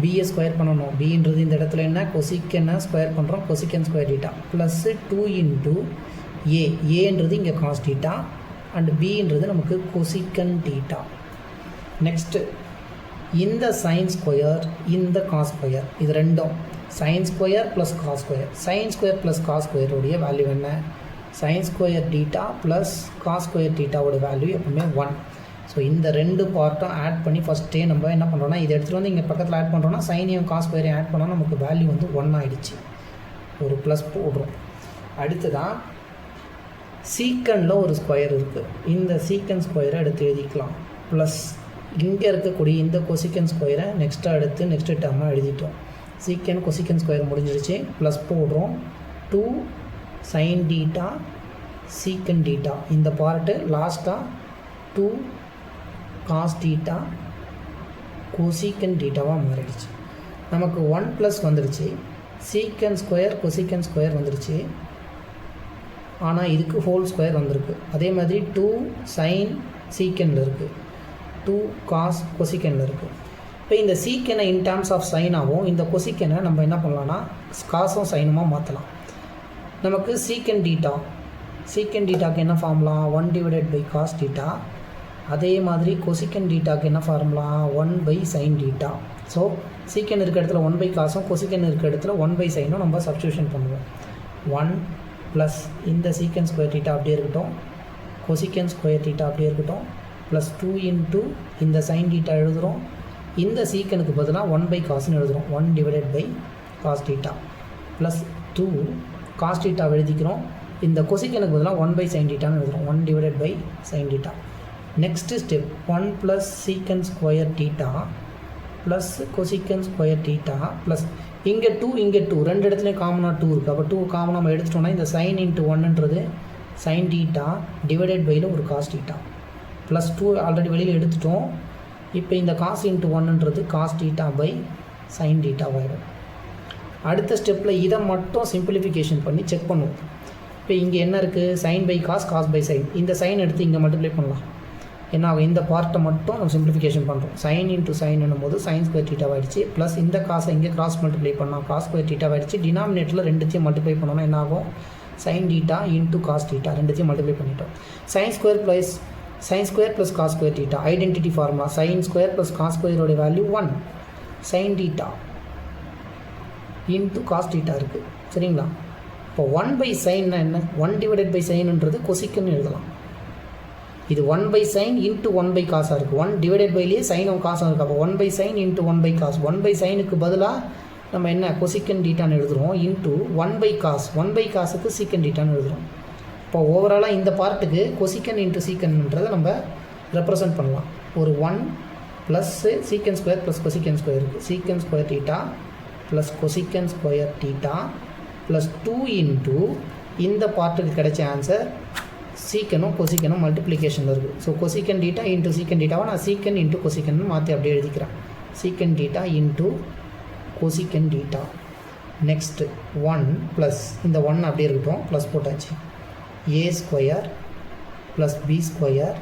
பிஏ ஸ்கொயர் பண்ணணும். பின்றது இந்த இடத்துல என்ன? கொசிக்கனை ஸ்கொயர் பண்ணுறோம், cosecant square theta plus 2 into ஏன்றது இங்கே காஸ் தீட்டா அண்ட் பின்றது நமக்கு கொசிக்கன் தீட்டா. நெக்ஸ்ட்டு இந்த சைன் ஸ்கொயர் இந்த காஸ் ஸ்கொயர் இது ரெண்டும் sine square plus cos square. Sine square plus cos ஸ்கொயருடைய வேல்யூ என்ன? Sine square theta plus cos square தீட்டாவோட வேல்யூ எப்பவுமே 1. ஸோ இந்த ரெண்டு பார்ட்டும் ஆட் பண்ணி ஃபஸ்ட்டே நம்ம என்ன பண்ணுறோன்னா இதை எடுத்துகிட்டு வந்து இங்கே பக்கத்தில் ஆட் பண்ணுறோன்னா சைனையும் காஸ் ஸ்கொயரையும் ஆட் பண்ணோன்னா நமக்கு வேல்யூ வந்து 1 ஆகிடுச்சு. ஒரு ப்ளஸ் போடுறோம். அடுத்ததான் சீக்கனில் ஒரு ஸ்கொயர் இருக்குது. இந்த சீக்கன் ஸ்கொயரை எடுத்து எழுதிக்கலாம். ப்ளஸ் இங்கே இருக்கக்கூடிய இந்த கொசிக்கன் ஸ்கொயரை நெக்ஸ்ட்டாக எடுத்து நெக்ஸ்ட்டு டேர்மாக எழுதிட்டோம். சீக்கன் கொசிக்கன் ஸ்கொயர் முடிஞ்சிருச்சு. ப்ளஸ் போடுறோம். 2 சைன் டீட்டா சீக்கன் டீட்டா இந்த பார்ட்டு லாஸ்ட்டாக 2 காஸ் டீட்டா கொசிக்கன் டீட்டாவாக மாறிடுச்சு. நமக்கு 1 ப்ளஸ் வந்துடுச்சு. சீக்கன் ஸ்கொயர் கொசிக்கன் ஸ்கொயர் வந்துடுச்சு. ஆனால் இதுக்கு ஹோல் ஸ்கொயர் வந்திருக்கு. அதே மாதிரி 2 சைன் சீக்கனில் இருக்குது, 2 காஸ் கொசிக்கனில் இருக்குது. இப்போ இந்த சீக்கனை இன் டேர்ம்ஸ் ஆஃப் சைனாகவும் இந்த கொசிக்கனை நம்ம என்ன பண்ணலான்னா காசும் சைனுமாக மாற்றலாம். நமக்கு சீக்கன் டீட்டாக்கு என்ன formula? 1 divided by cos theta. அதே மாதிரி கொசிக்கன் டீட்டாக்கு என்ன formula? 1 by sine theta. So secant இருக்க இடத்துல 1 பை காசும் கொசிக்கன் இருக்க இடத்துல 1 பை சைனும் நம்ம சப்ஸ்டியூஷன் பண்ணுவோம். 1 ப்ளஸ் இந்த சீக்கன் ஸ்கொயர் தீட்டா அப்படியே இருக்கட்டும், கொசிக்கன் ஸ்கொயர் தீட்டா அப்படியே இருக்கட்டும், ப்ளஸ் 2 இன்ட்டு இந்த சைன் டீட்டா எழுதுகிறோம். இந்த சீக்கனுக்கு பதிலாக 1 பை காசுன்னு எழுதுகிறோம். 1 divided by cos theta plus 2 cos theta எழுதிக்கிறோம். இந்த கொசிக்கனுக்கு பதிலாக 1 பை சைன் டீட்டான்னு எழுதுகிறோம். 1 divided by sine theta. Next step 1 plus secant square theta plus cosecant square theta plus இங்கே 2 இங்கே 2 ரெண்டு இடத்துலையும் காமனாக 2 இருக்குது. அப்போ 2 காமனாக நம்ம எடுத்துட்டோம்னா இந்த சைன் இன்ட்டு 1ன்றது சைன் டீட்டா டிவைடட் பையில் ஒரு காஸ் டீட்டா ப்ளஸ் 2 ஆல்ரெடி வெளியில் எடுத்துட்டோம். இப்போ இந்த காஸ் இன்ட்டு 1ன்றது காஸ் டீட்டா பை சைன் டீட்டாவாகிடும். அடுத்த ஸ்டெப்பில் இதை மட்டும் சிம்பிளிஃபிகேஷன் பண்ணி செக் பண்ணுவோம். இப்போ இங்கே என்ன இருக்குது? Sine by cos, cos by sine. இந்த சைன் எடுத்து இங்கே மல்டிப்ளை பண்ணலாம். ஏன்னா இந்த பார்ட்டை மட்டும் நம்ம சிம்பிளிஃபிகேஷன் பண்ணுறோம். சைன் இன்ட்டு சைன் என்னும்போது சைன் ஸ்கொயர் டீட்டாவாகிடுச்சு. ப்ளஸ் இந்த காசை இங்கே கிராஸ் மல்டிப்ளை பண்ணால் காஸ் ஸ்கொயர் டீட்டாவாகிடுச்சு. டினாமினேட்டரில் ரெண்டுத்தையும் மல்டிப்ளை பண்ணோன்னா என்ன ஆகும்? Sine theta into cos theta ரெண்டுத்தையும் மல்டிப்ளை பண்ணிட்டோம். Sine square plus sin square plus cos square theta identity formula sin square plus cos square ஓட value 1 sin theta into cos theta இருக்குது சரிங்களா. இப்போ 1 by sin என்ன 1 divided by sin ன்றது கொசிக்கன்னு எழுதலாம். இது 1 by sin into 1 by cos இருக்குது. 1 divided byலேயே sin cos இருக்குது. அப்போ 1 by sin into 1 by cos 1 by sinக்கு பதிலாக நம்ம என்ன கொசிக்கன் டீட்டான்னு எழுதுகிறோம் into 1 by cos 1 by cosக்கு சீக்கன் டீட்டான்னு எழுதுகிறோம். இப்போ ஓவராலாக இந்த பார்ட்டுக்கு கொசிக்கன் இன்ட்டு சீக்கன்ன்றதை நம்ம ரெப்ரசன்ட் பண்ணலாம். ஒரு 1 plus secant square plus cosecant square இருக்குது. சீக்கன் square theta plus cosecant square theta plus 2 into இந்த பார்ட்டுக்கு கிடைச்ச ஆன்சர் சீக்கனும் கொசிக்கனும் மல்டிப்ளிகேஷனில் இருக்குது. ஸோ கொசிக்கன் டீட்டா இன்ட்டு சீக்கன் டீட்டாவை நான் சீக்கன் இன்ட்டு கொசிக்கன் மாற்றி அப்படியே எழுதிக்கிறேன். சீக்கன் theta into கொசிக்கன் theta. Next 1 plus இந்த 1 அப்படியே இருக்கட்டும் ப்ளஸ் போட்டாச்சு. a square plus b square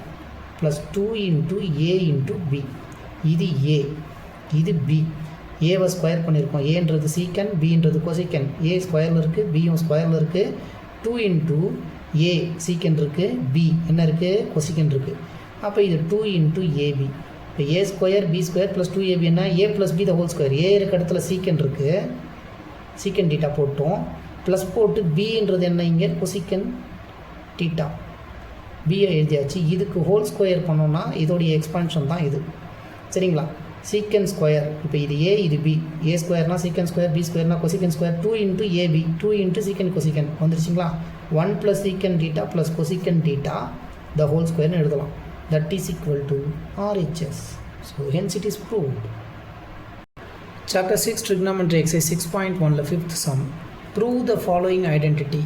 plus 2 into a into b. இது a இது b. ஏவை ஸ்கொயர் பண்ணியிருக்கோம். ஏன்றது சீக்கன் பின்றது கொசிக்கன். a ஸ்கொயரில் இருக்குது பியும் ஸ்கொயரில் இருக்குது. 2 இன்ட்டு a சீக்கன் இருக்குது b என்ன இருக்குது கொசிக்கன் இருக்குது. அப்போ இது 2 இன்ட்டு ab. இப்போ a square b square plus 2ab என்ன a plus b the whole square. a இருக்க இடத்துல சீக்கன் இருக்குது சீக்கன் டீட்டா போட்டோம் ப்ளஸ் போட்டு bன்றது என்ன இங்கே கொசிக்கன் டீட்டா பியை எழுதியாச்சு. இதுக்கு ஹோல் ஸ்கொயர் பண்ணோன்னா இதோடைய எக்ஸ்பான்ஷன் தான் இது சரிங்களா. சீக்கன் ஸ்கொயர் இப்போ இது a இது b. a ஸ்கொயர்னா சீக்கன் ஸ்கொயர் b ஸ்கொயர்னா cosecant square 2 into ab 2 into secant cosecant வந்துருச்சுங்களா. 1 plus secant theta plus cosecant theta the whole ஸ்கொயர்னு எழுதலாம். That is equal to RHS. So hence it is proved. Chapter 6 Trigonometry exercise 6.1 5th sum. Prove the following identity.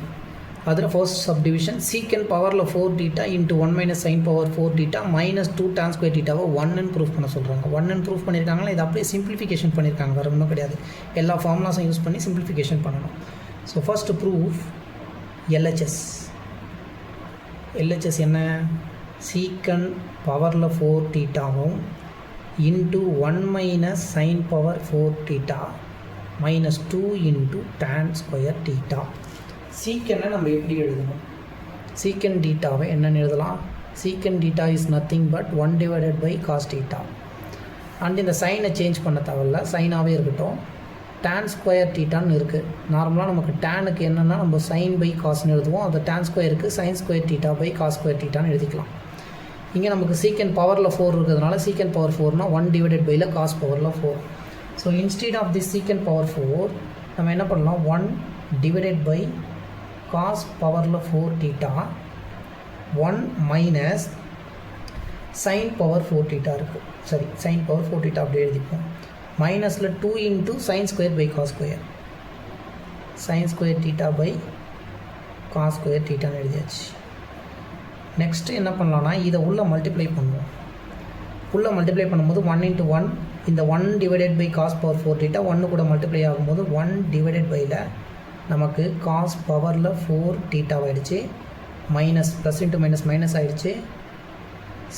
Adra first subdivision secant power la 4 theta into 1 minus sin power 4 theta minus 2 tan square theta 1 ன்னு proof பண்ண சொல்றாங்க. 1 ன்னு proof பண்ணிருக்காங்களா இது அப்படியே simplification பண்ணிருக்காங்க. வேற ஒண்ணும் கிடையாது. எல்லா ஃபார்முலாஸும் யூஸ் பண்ணி simplification பண்ணனும். So first proof LHS. LHS என்ன secant power la 4 theta into 1 minus sin power 4 theta minus 2 into tan square theta. சீக்கனை நம்ம எப்படி எழுதணும்? சீக்கன் டீட்டாவை என்னென்னு எழுதலாம்? Secant theta is nothing but 1 divided by cos theta. And இந்த சைனை சேஞ்ச் பண்ண தேவையில்ல, சைனாகவே இருக்கட்டும். டேன் ஸ்கொயர் டீட்டான்னு இருக்குது. நார்மலாக நமக்கு டேனுக்கு என்னென்னா நம்ம சைன் பை காஸ்ன்னு எழுதுவோம். அது டேன் ஸ்கொயருக்கு sine square theta by cos square டீட்டான்னு எழுதிக்கலாம். இங்கே நமக்கு சீக்கன் பவரில் 4 இருக்கிறதுனால சீக்கன் பவர் 4னா 1 டிவைடட் பையில் காஸ் பவரில் 4. So instead of this secant power 4 நம்ம என்ன பண்ணலாம் 1 டிவைடட் பை cos பவரில் 4 theta 1 minus sin power 4 theta இருக்குது. சரி sin பவர் 4 theta அப்படியே எழுதிப்போம். மைனஸில் 2 into sine square by cos square sine square theta by cos square thetaன்னு எழுதியாச்சு. நெக்ஸ்ட்டு என்ன பண்ணலான்னா இதை உள்ளே மல்டிப்ளை பண்ணுவோம். உள்ளே மல்டிப்ளை பண்ணும்போது 1 இன்ட்டு 1 இந்த 1 divided by cos power 4 theta 1 கூட மல்டிப்ளை ஆகும்போது 1 டிவைடட் பையில் நமக்கு காஸ் பவரில் 4 theta ஆகிடுச்சு. Minus plus into minus minus ஆகிடுச்சு.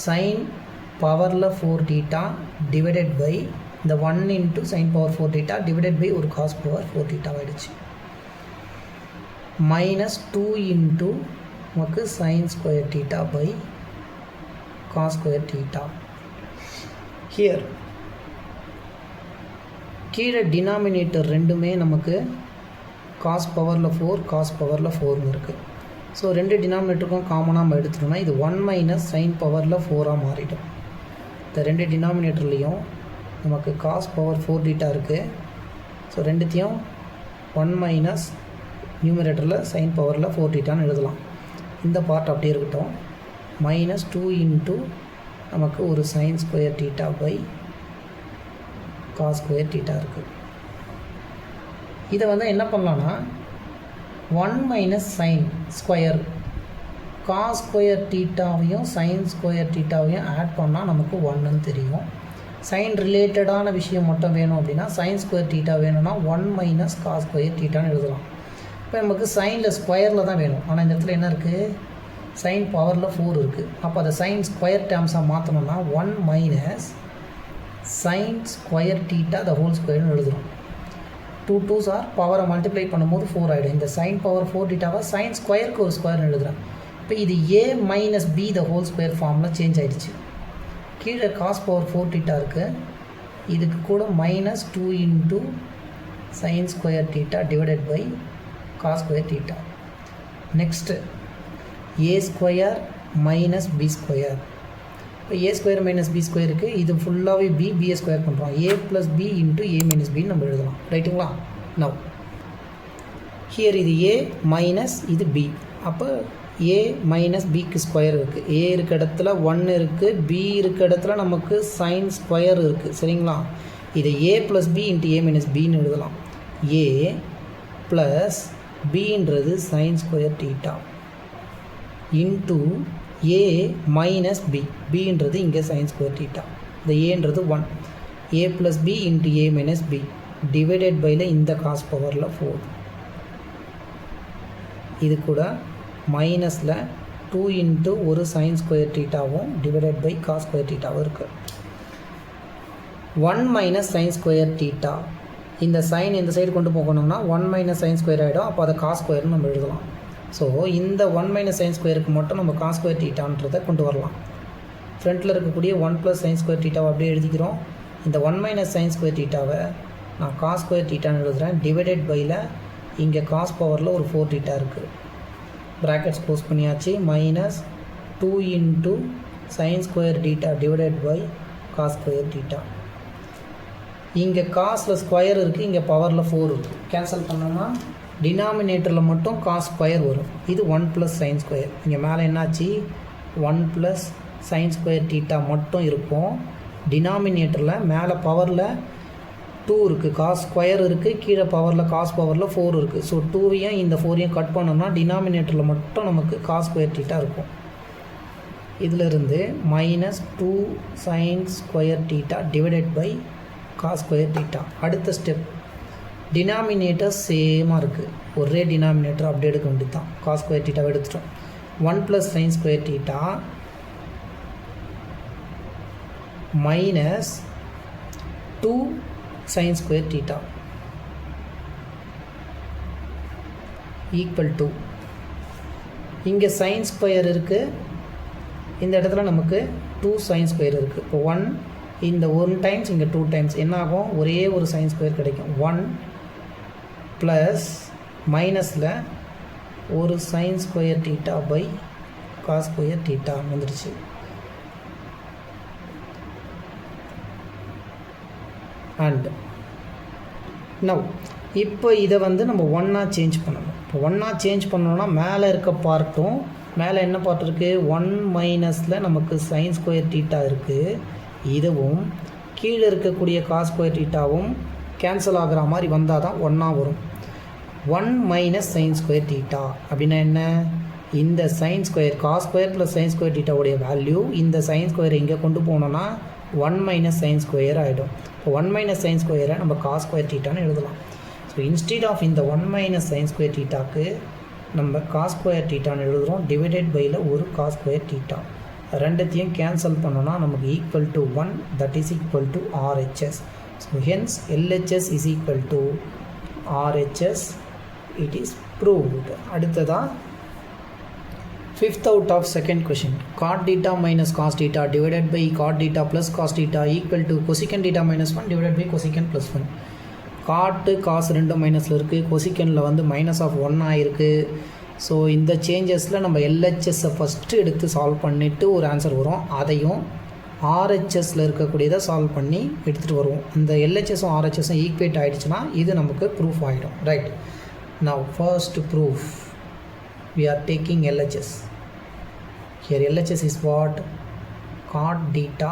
சைன் பவரில் 4 theta டிவைடட் பை இந்த 1 into sine power 4 theta divided by ஒரு காஸ் பவர் 4 theta ஆகிடுச்சு. மைனஸ் 2 இன்ட்டு நமக்கு sine square theta by cos square theta. Here கீழே டினாமினேட்டர் ரெண்டுமே நமக்கு காஸ் பவரில் 4 காஸ் பவரில் 4ன்னு இருக்குது. ஸோ ரெண்டு டினாமினேட்டருக்கும் காமனாக நம்ம எடுத்துட்டோம்னா இது 1 மைனஸ் சைன் பவரில் 4ஆக மாறிடும். இந்த ரெண்டு டினாமினேட்டர்லேயும் நமக்கு காஸ் பவர் 4 theta இருக்குது. ஸோ ரெண்டுத்தையும் 1 மைனஸ் நியூமரேட்டரில் சைன் பவரில் 4 thetaன்னு எழுதலாம். இந்த பார்ட் அப்படியே இருக்கட்டும். மைனஸ் 2 இன்ட்டு நமக்கு ஒரு sine square theta by cos square theta இருக்குது. இதை என்ன பண்ணலான்னா 1 minus sine square cos square தீட்டாவையும் சைன் ஸ்கொயர் தீட்டாவையும் ஆட் பண்ணால் நமக்கு 1ன்னு தெரியும். சைன் ரிலேட்டடான விஷயம் மட்டும் வேணும் அப்படின்னா சைன் ஸ்கொயர் தீட்டா வேணும்னா 1 மைனஸ் காஸ் ஸ்கொயர் தீட்டான்னு எழுதலாம். இப்போ நமக்கு சைனில் ஸ்கொயரில் தான் வேணும். ஆனால் இந்த இடத்துல என்ன இருக்குது சைன் பவரில் 4 இருக்குது. அப்போ அதை சைன் ஸ்கொயர் டேர்ம்ஸாக மாற்றணும்னா 1 minus sine square theta the whole ஸ்கொயர்னு எழுதுகிறோம். 2 2s ஆர் பவரை மல்டிப்ளை பண்ணும்போது 4 ஆகிடும். இந்த சைன் பவர் 4 thetaவை சைன் ஸ்கொயருக்கு ஒரு ஸ்கொயர்னு எழுதுகிறேன். இப்போ இது a minus B the whole square ஃபார்மில் சேஞ்ச் ஆகிடுச்சு. கீழே காஸ் பவர் 4 தீட்டா இருக்குது, இதுக்கு கூட minus 2 into sine square theta divided by cos square theta. Next A square minus B square. இப்போ ஏ ஸ்கொயர் மைனஸ் பி ஸ்கொயருக்கு இது ஃபுல்லாகவே பிஏ ஸ்கொயர் பண்ணுறோம். ஏ plus b into a minus பின்னு நம்ம எழுதலாம். ரைட்டுங்களா? நவ் ஹியர் இது ஏ மைனஸ் இது பி. அப்போ ஏ மைனஸ் பிக்கு ஸ்கொயர் இருக்குது. ஏ இருக்க இடத்துல 1 இருக்குது, பி இருக்க இடத்துல நமக்கு சைன் ஸ்கொயர் இருக்குது. சரிங்களா? இதை a plus b into a minus பின்னு எழுதலாம். ஏ ப்ளஸ் பின்றது sine square theta into a minus b. பின்றது இங்கே சைன் ஸ்கொயர் தீட்டா. இந்த ஏன்றது 1. A plus b into a minus b divided பையில் இந்த காஸ் பவரில் 4. இது கூட மைனஸில் 2 இன்ட்டு ஒரு சைன் ஸ்கொயர் தீட்டாவும் டிவைடட் பை காஸ் ஸ்கொயர் தீட்டாவும் இருக்குது. 1 மைனஸ் சைன் ஸ்கொயர் தீட்டா. இந்த சைன் இந்த சைடு கொண்டு போகணும்னா 1 மைனஸ் சைன் ஸ்கொயர் ஆகிடும். அப்போ அதை காஸ் ஸ்கொயர்னு நம்ம எழுதலாம். ஸோ இந்த 1 மைனஸ் சைன் ஸ்கொயருக்கு மட்டும் நம்ம காஸ் ஸ்கொயர் தீட்டான்றதை கொண்டு வரலாம். ஃப்ரண்ட்டில் இருக்கக்கூடிய 1 ப்ளஸ் சைன் ஸ்கொயர் தீட்டாவை அப்படியே எழுதிக்கிறோம். இந்த 1 மைனஸ் சைன் ஸ்கொயர் தீட்டாவை நான் காஸ் ஸ்கொயர் தீட்டான்னு எழுதுகிறேன். டிவைடட் பையில் இங்கே காஸ் பவரில் ஒரு 4 தீட்டா இருக்குது. ப்ராக்கெட்ஸ் க்ளோஸ் பண்ணியாச்சு. Minus 2 into sine square theta divided by cos square theta. இங்கே காசில் ஸ்கொயர் இருக்குது, இங்கே பவரில் 4 இருக்குது. கேன்சல் பண்ணோம்னா டினாமினேட்டரில் மட்டும் காஸ் ஸ்கொயர் வரும். இது 1 ப்ளஸ் சைன் ஸ்கொயர். இங்கே மேலே என்னாச்சு 1 ப்ளஸ் சைன் ஸ்கொயர் தீட்டா மட்டும் இருக்கும். டினாமினேட்டரில் மேலே பவரில் 2 இருக்குது, காஸ் ஸ்கொயர் இருக்குது, கீழே பவரில் காஸ் பவரில் 4 இருக்குது. ஸோ 2வையும் இந்த 4ஐயும் கட் பண்ணோம்னா டினாமினேட்டரில் மட்டும் நமக்கு காஸ் ஸ்கொயர் தீட்டா இருக்கும். இதிலிருந்து minus 2 sine square theta divided by cos square theta. அடுத்த ஸ்டெப் டினாமினேட்டர் சேமாக இருக்குது, ஒரே டினாமினேட்டர் அப்படியே எடுக்க வேண்டியது தான். காஸ் ஸ்கொயர் தீட்டாவை எடுத்துட்டோம். 1 plus sine square theta minus 2 sine square theta equal to, இங்கே சைன் ஸ்கொயர் இருக்குது, இந்த இடத்துல நமக்கு 2 சைன் ஸ்கொயர் இருக்குது. இப்போ 1 இந்த 1 டைம்ஸ் இங்கே 2 டைம்ஸ் என்ன ஆகும், ஒரே ஒரு சைன் ஸ்கொயர் கிடைக்கும். 1 ப்ளஸ் மைனஸில் ஒரு sine square theta by cos square theta வந்துடுச்சு. அண்ட் நவ் இப்போ இதை நம்ம 1ஆக சேஞ்ச் பண்ணணும். இப்போ 1ஆக சேஞ்ச் பண்ணோன்னா மேலே இருக்க பார்ட்டும், மேலே என்ன பார்ட் இருக்குது 1 மைனஸில் நமக்கு சைன் ஸ்கொயர் தீட்டா இருக்குது. இதுவும் கீழே இருக்கக்கூடிய காஸ் ஸ்கொயர் தீட்டாவும் கேன்சல் ஆகிற மாதிரி வந்தால் தான் 1ஆக வரும். 1 மைனஸ் சைன் ஸ்கொயர் தீட்டா அப்படின்னா என்ன, இந்த sine square cos square plus sine square தீட்டாவுடைய வேல்யூ இந்த சைன் ஸ்கொயரை இங்கே கொண்டு போனோன்னா 1 மைனஸ் சைன் ஸ்கொயர் ஆகிடும். இப்போ 1 மைனஸ் சைன் ஸ்கொயரை நம்ம காஸ் ஸ்கொயர் தீட்டான்னு எழுதலாம். ஸோ இன்ஸ்டீட் ஆஃப் இந்த 1 மைனஸ் சைன் ஸ்கொயர் தீட்டாக்கு நம்ம காஸ் ஸ்கொயர் தீட்டான்னு எழுதுகிறோம். டிவைடட் பையில் ஒரு காஸ் ஸ்கொயர் தீட்டா. ரெண்டுத்தையும் கேன்சல் பண்ணோன்னா நமக்கு equal to 1, that is equal to RHS. So hence LHS is equal to RHS. It is proved. அடுத்ததாக 5th out of 2nd question. Cot theta minus cos theta divided by cot theta plus cos theta equal to cosecant theta minus 1 divided by cosecant plus 1. காட்டு காசு 2 மைனஸில் இருக்குது, கொசிக்கனில் minus of 1 ஆகிருக்கு. So இந்த சேஞ்சஸில் நம்ம LHSஸை first எடுத்து solve பண்ணிவிட்டு ஒரு ஆன்சர் வரும். அதையும் RHSல இருக்கக்கூடியதை சால்வ் பண்ணி எடுத்துகிட்டு வருவோம். இந்த LHSஸும் RHSஸும் ஈக்குவேட் ஆகிடுச்சுன்னா இது நமக்கு ப்ரூஃப் ஆகிடும். Right. Now first proof we are taking LHS. Here LHS is what? Cot theta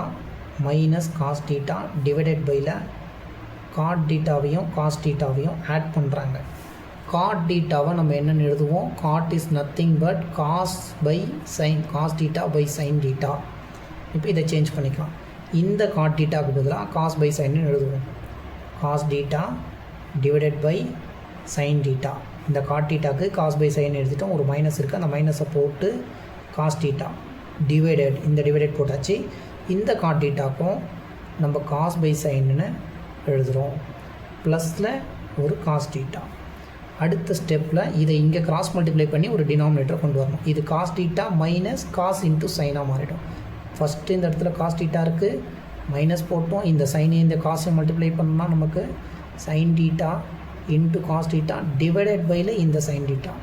minus cos theta divided by cot thetaவையும் cos thetaவையும் ஆட் பண்ணுறாங்க. cot thetaவை நம்ம என்னென்னு எழுதுவோம், cot is nothing but cos by sin, cos theta by sin theta. இப்போ இதை change பண்ணிக்கலாம். இந்த cot thetaக்கு பதிலாக cos by sin எழுதுவோம். cos theta divided by sin theta. இந்த cot thetaக்கு cos by sin எழுதிட்டோம். ஒரு மைனஸ் இருக்குது, அந்த மைனஸை போட்டு cos theta டிவைடட், இந்த டிவைடட் போட்டாச்சு. இந்த cot thetaக்கும் நம்ம cos by sinன்னு எழுதுகிறோம். ப்ளஸில் ஒரு cos theta. அடுத்த ஸ்டெப்பில் இதை இங்கே கிராஸ் மல்டிப்ளை பண்ணி ஒரு டினாமினேட்டரை கொண்டு வரணும். இது cos theta minus cos into சைனாக மாறிடும். ஃபஸ்ட்டு இந்த இடத்துல காஸ் டீட்டா இருக்குது, மைனஸ் போட்டோம், இந்த சைனை இந்த காசை மல்டிப்ளை பண்ணால் நமக்கு sine theta into cos theta divided பையில் இந்த சைன் டீட்டா.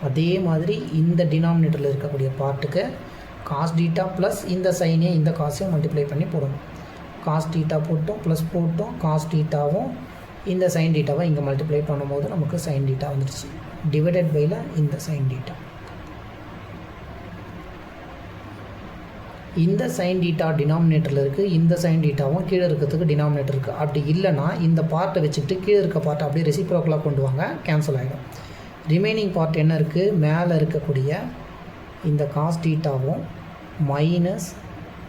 அதே மாதிரி இந்த டினாமினேட்டரில் இருக்கக்கூடிய பார்ட்டுக்கு காஸ் டீட்டா ப்ளஸ் இந்த சைனே இந்த காசையும் மல்டிப்ளை பண்ணி போடணும். காஸ் டீட்டா போட்டோம், ப்ளஸ் போட்டோம், காஸ் டீட்டாவும் இந்த சைன் டீட்டாவை இங்கே மல்டிப்ளை பண்ணும்போது நமக்கு சைன் டீட்டா வந்துடுச்சு. டிவைடட் பையில் இந்த சைன் டீட்டா. இந்த சைன் டீட்டா டினாமினேட்டரில் இருக்குது, இந்த சைன் டீட்டாவும் கீழே இருக்கிறதுக்கு டினாமினேட்டர் இருக்குது. அப்படி இல்லைனா இந்த பார்ட்டை வச்சுக்கிட்டு கீழே இருக்க பார்ட்டை அப்படியே ரெசிப்ரோக்கலாக கொண்டு வாங்க, கேன்சல் ஆகிடும். ரிமைனிங் பார்ட் என்ன இருக்குது, மேலே இருக்கக்கூடிய இந்த காஸ் டீட்டாவும் minus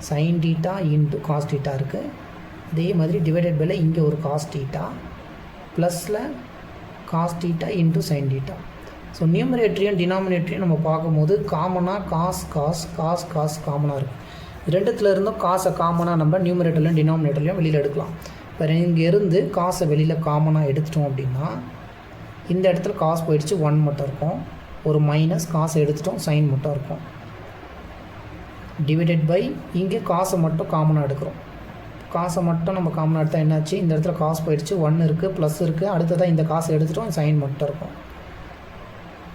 sine theta into cos theta இருக்குது. அதே மாதிரி டிவைடட் பையில் இங்கே ஒரு காஸ் டீட்டா ப்ளஸில் cos theta into sine theta. So நியூமரேட்டரையும் டினாமினேட்டரையும் நம்ம பார்க்கும்போது காமனாக காஸ் காஸ் காஸ் காஸ் காமனாக இருக்குது. ரெண்டுத்துல இருந்தும் காசை காமனாக நம்ம நியூமரேட்டர்லையும் டினாமினேட்டர்லையும் வெளியில் எடுக்கலாம். இப்போ இங்கேருந்து காசை வெளியில் காமனாக எடுத்துட்டோம் அப்படின்னா இந்த இடத்துல காசு போயிடுச்சு, 1 மட்டும் இருக்கும். ஒரு மைனஸ் காசை எடுத்துட்டோம், சைன் மட்டும் இருக்கும். டிவைடட் பை இங்கே காசை மட்டும் காமனாக எடுக்கிறோம். காசை மட்டும் நம்ம காமனாக எடுத்தால் என்னாச்சு, இந்த இடத்துல காசு போயிடுச்சு, 1 இருக்குது, ப்ளஸ் இருக்குது. அடுத்ததாக இந்த காசை எடுத்துட்டோம், சைன் மட்டும் இருக்கும்.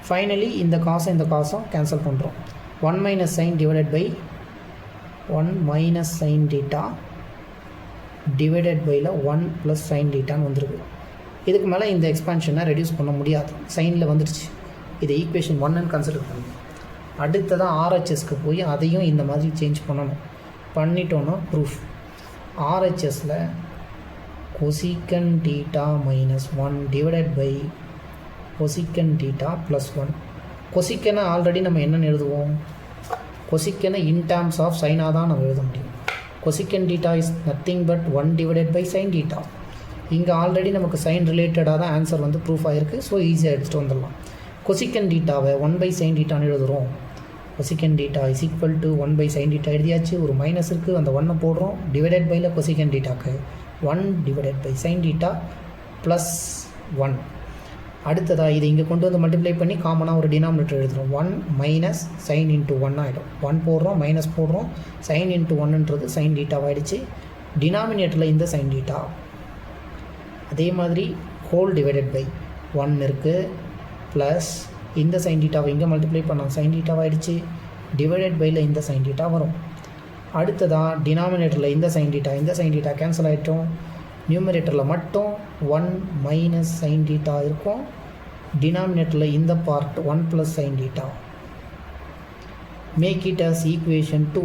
ஃபைனலி இந்த காசும் கேன்சல் பண்ணுறோம். 1 minus sine divided by 1 minus sine theta divided பையில் 1 ப்ளஸ் சைன் டீட்டான்னு வந்துருக்கு. இதுக்கு மேலே இந்த எக்ஸ்பான்ஷனை ரெடியூஸ் பண்ண முடியாது, சைனில் வந்துடுச்சு. இதை ஈக்குவேஷன் 1ன்னு கன்சிடர் பண்ணணும். அடுத்ததான் ஆர்ஹெச்எஸ்க்கு போய் அதையும் இந்த மாதிரி சேஞ்ச் பண்ணணும். பண்ணிட்டோன்னா ப்ரூஃப் ஆர்ஹெச்எஸில் cosecant theta minus 1 divided by cosecant theta plus 1. கொசிக்கனை ஆல்ரெடி நம்ம என்னென்னு எழுதுவோம், கொசிக்கனை இன் டேர்ம்ஸ் ஆஃப் சைனாக தான் நம்ம எழுத முடியும். Cosecant theta is nothing but 1 divided by sine theta. இங்கே ஆல்ரெடி நமக்கு சைன் ரிலேட்டடாக தான் ஆன்சர் வந்து ப்ரூஃப் ஆகிருக்கு. ஸோ ஈஸியாக எடுத்துகிட்டு வந்துடலாம். கொசிக்கன் டீட்டாவை 1 பை சைன் டீட்டான்னு எழுதுகிறோம். Cosecant theta is equal to 1 by sine theta எழுதியாச்சு. ஒரு மைனஸ் இருக்குது, அந்த 1 போடுறோம். டிவைடட் பையில் கொசிக்கன் டீட்டாக்கு 1 divided by sine theta plus 1. அடுத்ததாக இதை இங்கே கொண்டு வந்து மல்டிப்ளை பண்ணி காமனாக ஒரு டினாமினேட்டர் எழுதுகிறோம். 1 மைனஸ் சைன் இன்ட்டு 1 ஆகிடும். 1 போடுறோம், மைனஸ் போடுறோம், சைன் இன்ட்டு 1ன்றது சைன் டீட்டாவாகிடுச்சு. டினாமினேட்டரில் இந்த சைன் டீட்டா. அதே மாதிரி ஹோல் டிவைடட் பை 1 இருக்குது, ப்ளஸ் இந்த சைன் டீட்டாவை இங்கே மல்டிப்ளை பண்ணோம், சைன் டீட்டாவாகிடுச்சு. டிவைடட் பையில் இந்த சைன் டீட்டா வரும். அடுத்ததாக டினாமினேட்டரில் இந்த சைன் டீட்டா கேன்சல் ஆகிட்டோம். நியூமரேட்டரில் மட்டும் 1 மைனஸ் சைன் டீட்டா இருக்கும். டினாமினேட்டரில் இந்த part 1 plus sine theta. Make it as equation 2.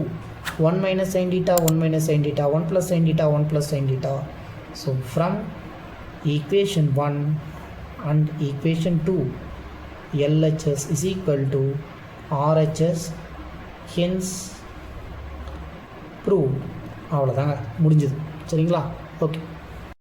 1 minus sin theta, 1 minus sin theta, 1 plus sin theta, 1 plus sin theta. So from equation 1 and equation 2, LHS is equal to RHS, hence proved. அவ்வளோதாங்க, முடிஞ்சது. சரிங்களா? Okay.